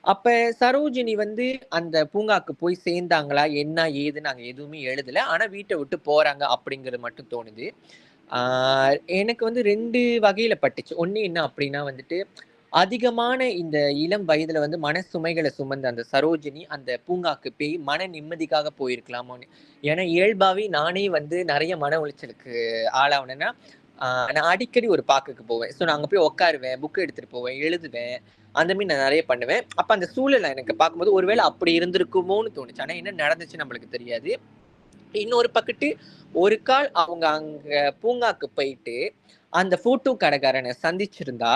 அப்ப சரோஜினி வந்து அந்த பூங்காக்கு போய் சேர்ந்தாங்களா? என்ன ஏதுன்னு அங்க எதுவுமே எழுதல. ஆனா வீட்ட விட்டு போறாங்க அப்படிங்கிறது மட்டும் தோணுது. ஆ எனக்கு வந்து 2 வகையில பட்டுச்சு. ஒண்ணு என்ன அப்படின்னா வந்துட்டு, அதிகமான இந்த இளம் வயதுல வந்து மன சுமைகள சுமந்த அந்த சரோஜினி அந்த பூங்காக்கு போய் மன நிம்மதிக்காக போயிருக்கலாமோன்னு. ஏன்னா இயல்பாவே நானே வந்து நெறைய மன உளைச்சலுக்கு ஆளாவுனேன்னா, நான் அடிக்கடி ஒரு பார்க்குக்கு போவேன். ஸோ நான் அங்க போய் உட்காருவேன், புக் எடுத்துட்டு போவேன், எழுதுவேன். அந்த மாரி நான் நெறைய பண்ணுவேன். அப்ப அந்த சூழல எனக்கு பார்க்கும்போது, ஒருவேள அப்படி இருந்திருக்குமோன்னு தோணுச்சு. ஆனா என்ன நடந்துச்சுன்னு நம்மளுக்கு தெரியாது. இன்னொரு பக்கத்து ஒரு கால் அவங்க அங்க பூங்காக்கு போயிட்டு, அந்த ஃபோட்டோ கடைக்காரன சந்திச்சிருந்தா,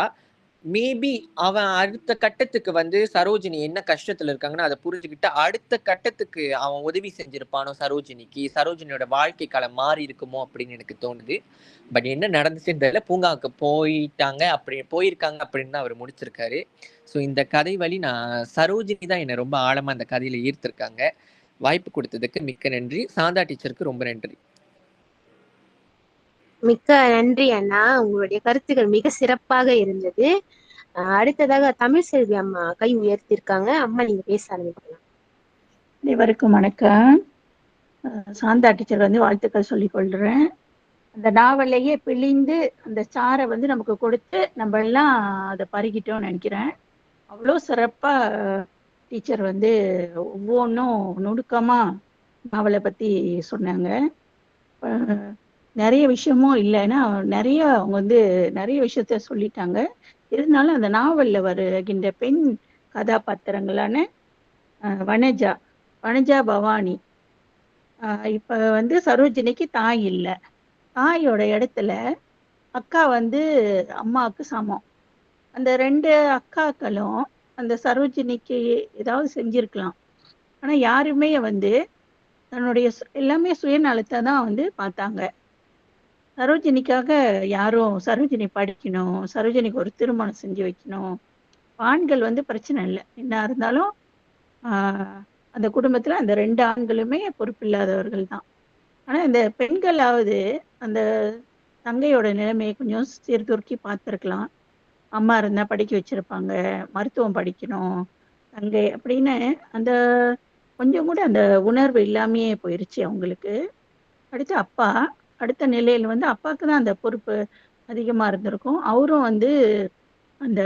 மேபி அவன் அடுத்த கட்டத்துக்கு வந்து சரோஜினி என்ன கஷ்டத்துல இருக்காங்கன்னு அத புரிஞ்சுகிட்டு, அடுத்த கட்டத்துக்கு அவன் உதவி செஞ்சிருப்பானோ சரோஜினிக்கு. சரோஜினியோட வாழ்க்கை காலம் மாறி இருக்குமோ அப்படின்னு எனக்கு தோணுது. பட் என்ன நடந்துச்சுன்னு தெரியல. பூங்காவுக்கு போயிருக்காங்க அப்படின்னு தான் அவரு முடிச்சிருக்காரு. ஸோ இந்த கதை வழி நான் சரோஜினி தான் என்ன ரொம்ப ஆழமா அந்த கதையில ஈர்த்திருக்காங்க. வாய்ப்பு கொடுத்ததுக்கு மிக்க நன்றி. சாந்தா டீச்சருக்கு ரொம்ப நன்றி. மிக்க நன்றி அண்ணா. உங்களுடைய கருத்துக்கள் மிக சிறப்பாக இருந்தது. அடுத்ததாக தமிழ் செல்வி அம்மா கை உயர்த்திருக்காங்க. அம்மா நீங்க பேச ஆரம்பிக்கலாம். அனைவருக்கும் வணக்கம். சாந்தா டீச்சர் வந்து வாழ்த்துக்கள் சொல்லிக் கொள்றேன். அந்த நாவலையே பிழிந்து அந்த சாரை வந்து நமக்கு கொடுத்து நம்ம எல்லாம் அதை பருகிட்டோம்னு நினைக்கிறேன். அவ்வளோ சிறப்பா டீச்சர் வந்து ஒவ்வொன்றும் நுணுக்கமா நாவலை பத்தி சொன்னாங்க. நிறைய விஷயமும் இல்லைன்னா நிறைய அவங்க வந்து நிறைய விஷயத்த சொல்லிட்டாங்க. இருந்தாலும் அந்த நாவல்ல வருகின்ற பெண் கதாபாத்திரங்களான வனஜா பவானி, இப்ப வந்து சரோஜினிக்கு தாய் இல்லை. தாயோட இடத்துல அக்கா வந்து அம்மாவுக்கு சமம். அந்த 2 அக்காக்களும் அந்த சரோஜினிக்கு ஏதாவது செஞ்சிருக்கலாம். ஆனா யாருமே வந்து தன்னுடைய எல்லாமே சுயநலத்தை தான் வந்து பார்த்தாங்க. சரோஜினிக்காக யாரும் சரோஜினி படிக்கணும், சரோஜினிக்கு ஒரு திருமணம் செஞ்சு வைக்கணும். ஆண்கள் வந்து பிரச்சனை இல்லை, என்ன இருந்தாலும் அந்த குடும்பத்துல அந்த 2 ஆண்களுமே பொறுப்பில்லாதவர்கள் தான். ஆனா இந்த பெண்களாவது அந்த தங்கையோட நிலைமையை கொஞ்சம் சீர்தூக்கி பார்த்துருக்கலாம். அம்மா இருந்தா படிக்க வச்சிருப்பாங்க, மருத்துவம் படிக்கணும் தங்கை அப்படின்னு அந்த கொஞ்சம் கூட அந்த உணர்வு இல்லாமையே போயிருச்சு அவங்களுக்கு. அடுத்து அப்பா, அடுத்த நிலையில வந்து அப்பாவுக்கு தான் அந்த பொறுப்பு அதிகமா இருந்திருக்கும். அவரும் வந்து அந்த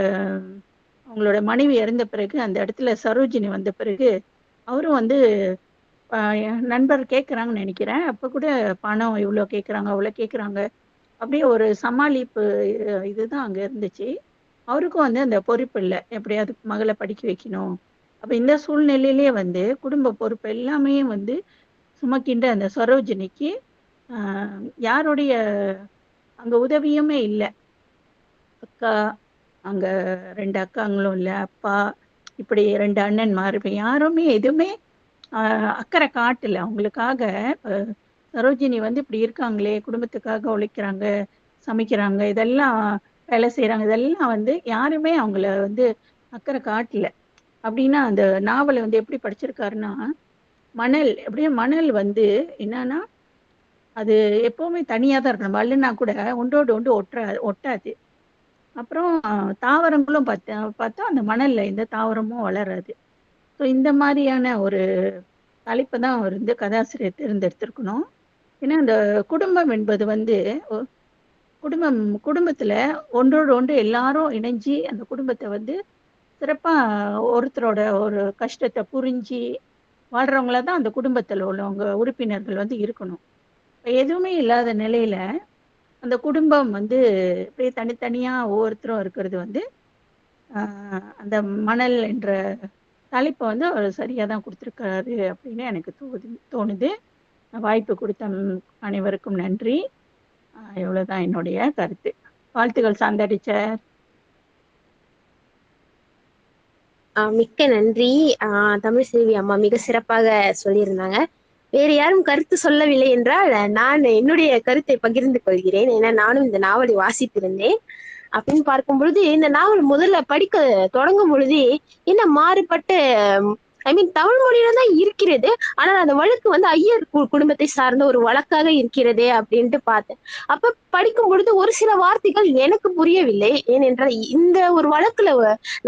அவங்களோட மனைவி இறந்த பிறகு அந்த இடத்துல சரோஜினி வந்த பிறகு அவரும் வந்து நண்பர் கேட்குறாங்கன்னு நினைக்கிறேன். அப்ப கூட பணம் இவ்வளோ கேட்குறாங்க, அவ்வளோ கேட்குறாங்க, அப்படியே ஒரு சமாளிப்பு இதுதான் அங்க இருந்துச்சு. அவருக்கும் வந்து அந்த பொறுப்பு இல்லை, எப்படியாவது மகளை படிக்க வைக்கணும். அப்ப இந்த சூழ்நிலையிலேயே வந்து குடும்ப பொறுப்பு எல்லாமே வந்து சுமக்கின்ற அந்த சரோஜினிக்கு யாருடைய அங்க உதவியுமே இல்லை. அக்கா, அங்க 2 அக்காங்களும் இல்லை, அப்பா, இப்படி 2 அண்ணன்மார், யாருமே எதுவுமே அக்கறை காட்டல அவங்களுக்காக. சரோஜினி வந்து இப்படி இருக்காங்களே, குடும்பத்துக்காக உழைக்கிறாங்க, சமைக்கிறாங்க, இதெல்லாம் வேலை செய்கிறாங்க, இதெல்லாம் வந்து யாருமே அவங்கள வந்து அக்கறை காட்டல. அப்படின்னா அந்த நாவலை வந்து எப்படி படிச்சிருக்காருன்னா, மணல் எப்படியே மணல் வந்து என்னன்னா அது எப்பவுமே தனியாக தான் இருக்கணும். வல்லுனா கூட ஒன்றோடு ஒன்று ஒட்டாது. அப்புறம் தாவரங்களும் பார்த்தா அந்த மணல்ல எந்த தாவரமும் வளராது. ஸோ இந்த மாதிரியான ஒரு தலைப்பை தான் அவர் வந்து கதாசிரியர் தேர்ந்தெடுத்திருக்கணும். ஏன்னா அந்த குடும்பம் என்பது வந்து குடும்பத்துல ஒன்றோடு ஒன்று எல்லாரும் இணைஞ்சு அந்த குடும்பத்தை வந்து சிறப்பா ஒருத்தரோட ஒரு கஷ்டத்தை புரிஞ்சு வாழ்றவங்கள தான் அந்த குடும்பத்தில் உள்ளவங்க உறுப்பினர்கள் வந்து இருக்கணும். எதுவுமே இல்லாத நிலையில அந்த குடும்பம் வந்து அப்படியே தனித்தனியா ஒவ்வொருத்தரும் இருக்கிறது வந்து அந்த மணல் என்ற தலைப்பை வந்து அவர் சரியா தான் கொடுத்துருக்காரு அப்படின்னு எனக்கு தோணுது. வாய்ப்பு கொடுத்த அனைவருக்கும் நன்றி. இவ்வளவுதான் என்னுடைய கருத்து. வாழ்த்துக்கள் சாந்தா டீச்சர். மிக்க நன்றி. தமிழ் செல்வி அம்மா மிக சிறப்பாக சொல்லியிருந்தாங்க. வேறு யாரும் கருத்து சொல்லவில்லை என்றால் நான் என்னுடைய கருத்தை பகிர்ந்து கொள்கிறேன். ஏன்னா நானும் இந்த நாவலை வாசித்திருந்தேன். அப்படின்னு பார்க்கும் பொழுது இந்த நாவல் முதல்ல படிக்க தொடங்கும் பொழுது என்ன மாறுபட்ட தமிழ் மொழியில தான் இருக்கிறது. ஆனால் அந்த வழக்கு வந்து ஐயர் குடும்பத்தை சார்ந்த ஒரு வழக்காக இருக்கிறதே அப்படின்ட்டு பார்த்தேன். அப்ப படிக்கும் பொழுது ஒரு சில வார்த்தைகள் எனக்கு புரியவில்லை. ஏனென்றால் இந்த ஒரு வழக்குல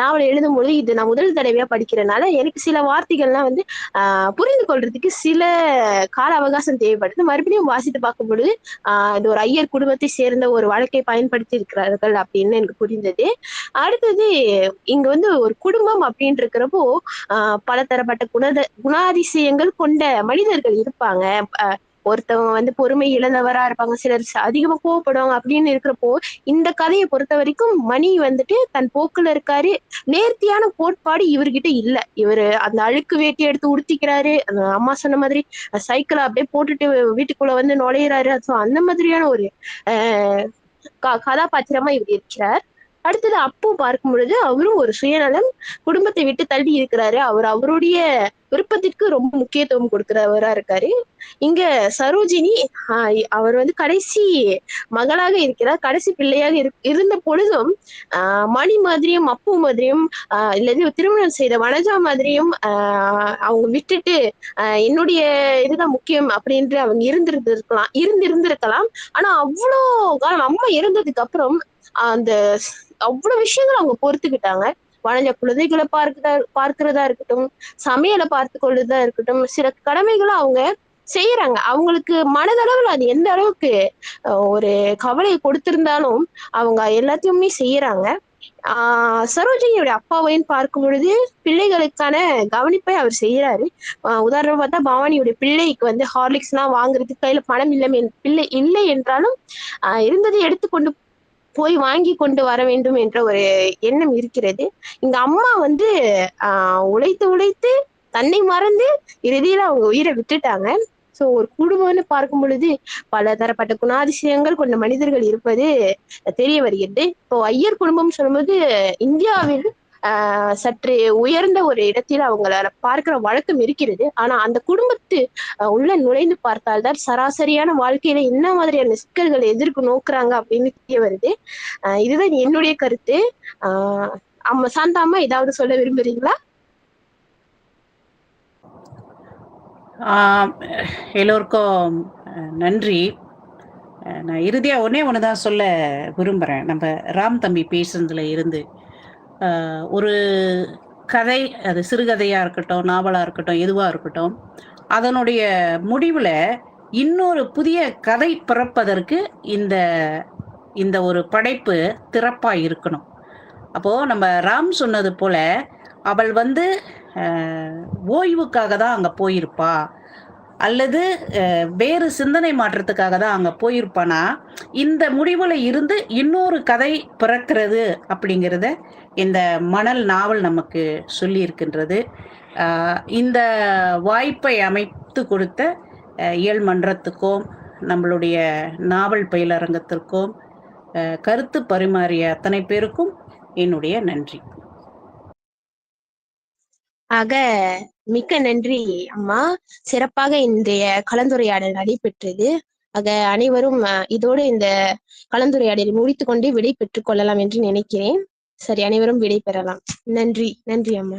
நாவல் எழுதும் பொழுது இது நான் முதல் தடவையா படிக்கிறதுனால எனக்கு சில வார்த்தைகள்லாம் வந்து புரிந்து கொள்றதுக்கு சில கால அவகாசம் தேவைப்படுது. மறுபடியும் வாசித்து பார்க்கும் பொழுது இது ஒரு ஐயர் குடும்பத்தை சேர்ந்த ஒரு வழக்கை பயன்படுத்தி இருக்கிறார்கள் அப்படின்னு எனக்கு புரிந்தது. அடுத்தது இங்க வந்து ஒரு குடும்பம் அப்படின்னு இருக்கிறப்போ பலதரப்பட்ட குணாதிசயங்கள் கொண்ட மனிதர்கள் இருப்பாங்க. ஒருத்தவங்க வந்து பொறுமை இழந்தவரா இருப்பாங்க, சிலர் அதிகமா கோவப்படுவாங்க. அப்படின்னு இருக்கிறப்போ இந்த கதையை பொறுத்த வரைக்கும் மணி வந்துட்டு தன் போக்குல இருக்காரு. நேர்த்தியான கோட்பாடு இவர்கிட்ட இல்ல. இவரு அந்த அழுக்கு வேட்டி எடுத்து உடுத்திக்கிறாரு. அந்த அம்மா சொன்ன மாதிரி சைக்கிளை அப்படியே போட்டுட்டு வீட்டுக்குள்ள வந்து நுழையிறாரு. அந்த மாதிரியான ஒரு கதாபாத்திரமா இவர் இருக்கிறார். அடுத்தது அப்பு பார்க்கும் பொழுது அவரும் ஒரு சுயநலம், குடும்பத்தை விட்டு தள்ளி இருக்கிறாரு. அவருடைய விருப்பத்திற்கு ரொம்ப முக்கியத்துவம் கொடுக்கிறவரா இருக்காரு. இங்க சரோஜினி அவர் வந்து கடைசி மகளாக இருக்கிறார். கடைசி பிள்ளையாக இருந்த பொழுதும் மணி மாதிரியும் அப்பு மாதிரியும் இல்ல திருமணம் செய்த வனஜா மாதிரியும் அவங்க விட்டுட்டு என்னுடைய இதுதான் முக்கியம் அப்படின்ட்டு அவங்க இருந்திருக்கலாம். ஆனா அவ்வளோ காலம் அம்மா இறந்ததுக்கு அப்புறம் அந்த அவ்வளவு விஷயங்கள் அவங்க பொறுத்துக்கிட்டாங்க. வளஞ்ச குழந்தைகளை பார்க்கிறதா இருக்கட்டும், சமையலை பார்த்து கொள்ளுதா இருக்கட்டும், சில கடமைகளை அவங்க செய்யறாங்க. அவங்களுக்கு மனதளவில் அது எந்த அளவுக்கு ஒரு கவலையை கொடுத்திருந்தாலும் அவங்க எல்லாத்தையுமே செய்யறாங்க. சரோஜினியோட அப்பாவையும் பார்க்கும் பொழுது பிள்ளைகளுக்கான கவனிப்பை அவர் செய்யறாரு. உதாரணம் பார்த்தா பவானியோட பிள்ளைக்கு வந்து ஹார்லிக்ஸ் எல்லாம் வாங்குறதுக்கு கையில பணம் பிள்ளை இல்லை என்றாலும் இருந்ததை எடுத்துக்கொண்டு போய் வாங்கி கொண்டு வர வேண்டும் என்ற ஒரு எண்ணம் இருக்கிறது. இங்க அம்மா வந்து உழைத்து தன்னை மறந்து இறுதியில அவங்க உயிரை விட்டுட்டாங்க. சோ ஒரு குடும்பம்னு பார்க்கும் பொழுது பல தரப்பட்ட குணாதிசயங்கள் கொண்ட மனிதர்கள் இருப்பது தெரிய வருகிறது. இப்போ ஐயர் குடும்பம் சொல்லும்போது இந்தியாவில் சற்று உயர்ந்த ஒரு இடத்தில் அவங்கள பார்க்கிற வழக்கம் இருக்கிறது. ஆனா அந்த குடும்பத்து உள்ள நுழைந்து பார்த்தால்தான் சராசரியான வாழ்க்கையில என்ன மாதிரியான சிக்கல்களை எதிர்க்கு நோக்குறாங்க அப்படின்னு தெரிய வருது. இதுதான் என்னுடைய கருத்து. சாந்தா அம்மா ஏதாவது சொல்ல விரும்புறீங்களா? எல்லோருக்கும் நன்றி. நான் இறுதியா ஒண்ணுதான் சொல்ல விரும்புறேன். நம்ம ராம் தம்பி பேசுனதுல இருந்து ஒரு கதை, அது சிறுகதையா இருக்கட்டும், நாவலா இருக்கட்டும், எதுவா இருக்கட்டும், அதனுடைய முடிவுல இன்னொரு புதிய கதை பிறப்பதற்கு இந்த இந்த ஒரு படைப்பு திறப்பா இருக்கணும். அப்போ நம்ம ராம் சொன்னது போல அவள் வந்து ஓய்வுக்காக தான் அங்க போயிருப்பா, அல்லது வேறு சிந்தனை மாற்றத்துக்காக தான் அங்க போயிருப்பானா, இந்த முடிவுல இருந்து இன்னொரு கதை பிறக்கிறது அப்படிங்கிறத இந்த மணல் நாவல் நமக்கு சொல்லி இருக்கின்றது. இந்த வாய்ப்பை அமைத்து கொடுத்த இயல் மன்றத்துக்கும் நம்மளுடைய நாவல் பயிலரங்கத்திற்கும் கருத்து பரிமாறிய அத்தனை பேருக்கும் என்னுடைய நன்றி. ஆக மிக்க நன்றி அம்மா. சிறப்பாக இன்றைய கலந்துரையாடல் நடைபெற்றது. ஆக அனைவரும் இதோடு இந்த கலந்துரையாடலை முடித்துக் கொண்டு விடை பெற்றுக் கொள்ளலாம் என்று நினைக்கிறேன். சரி, அனைவரும் விடை பெறலாம். நன்றி. நன்றி அம்மா.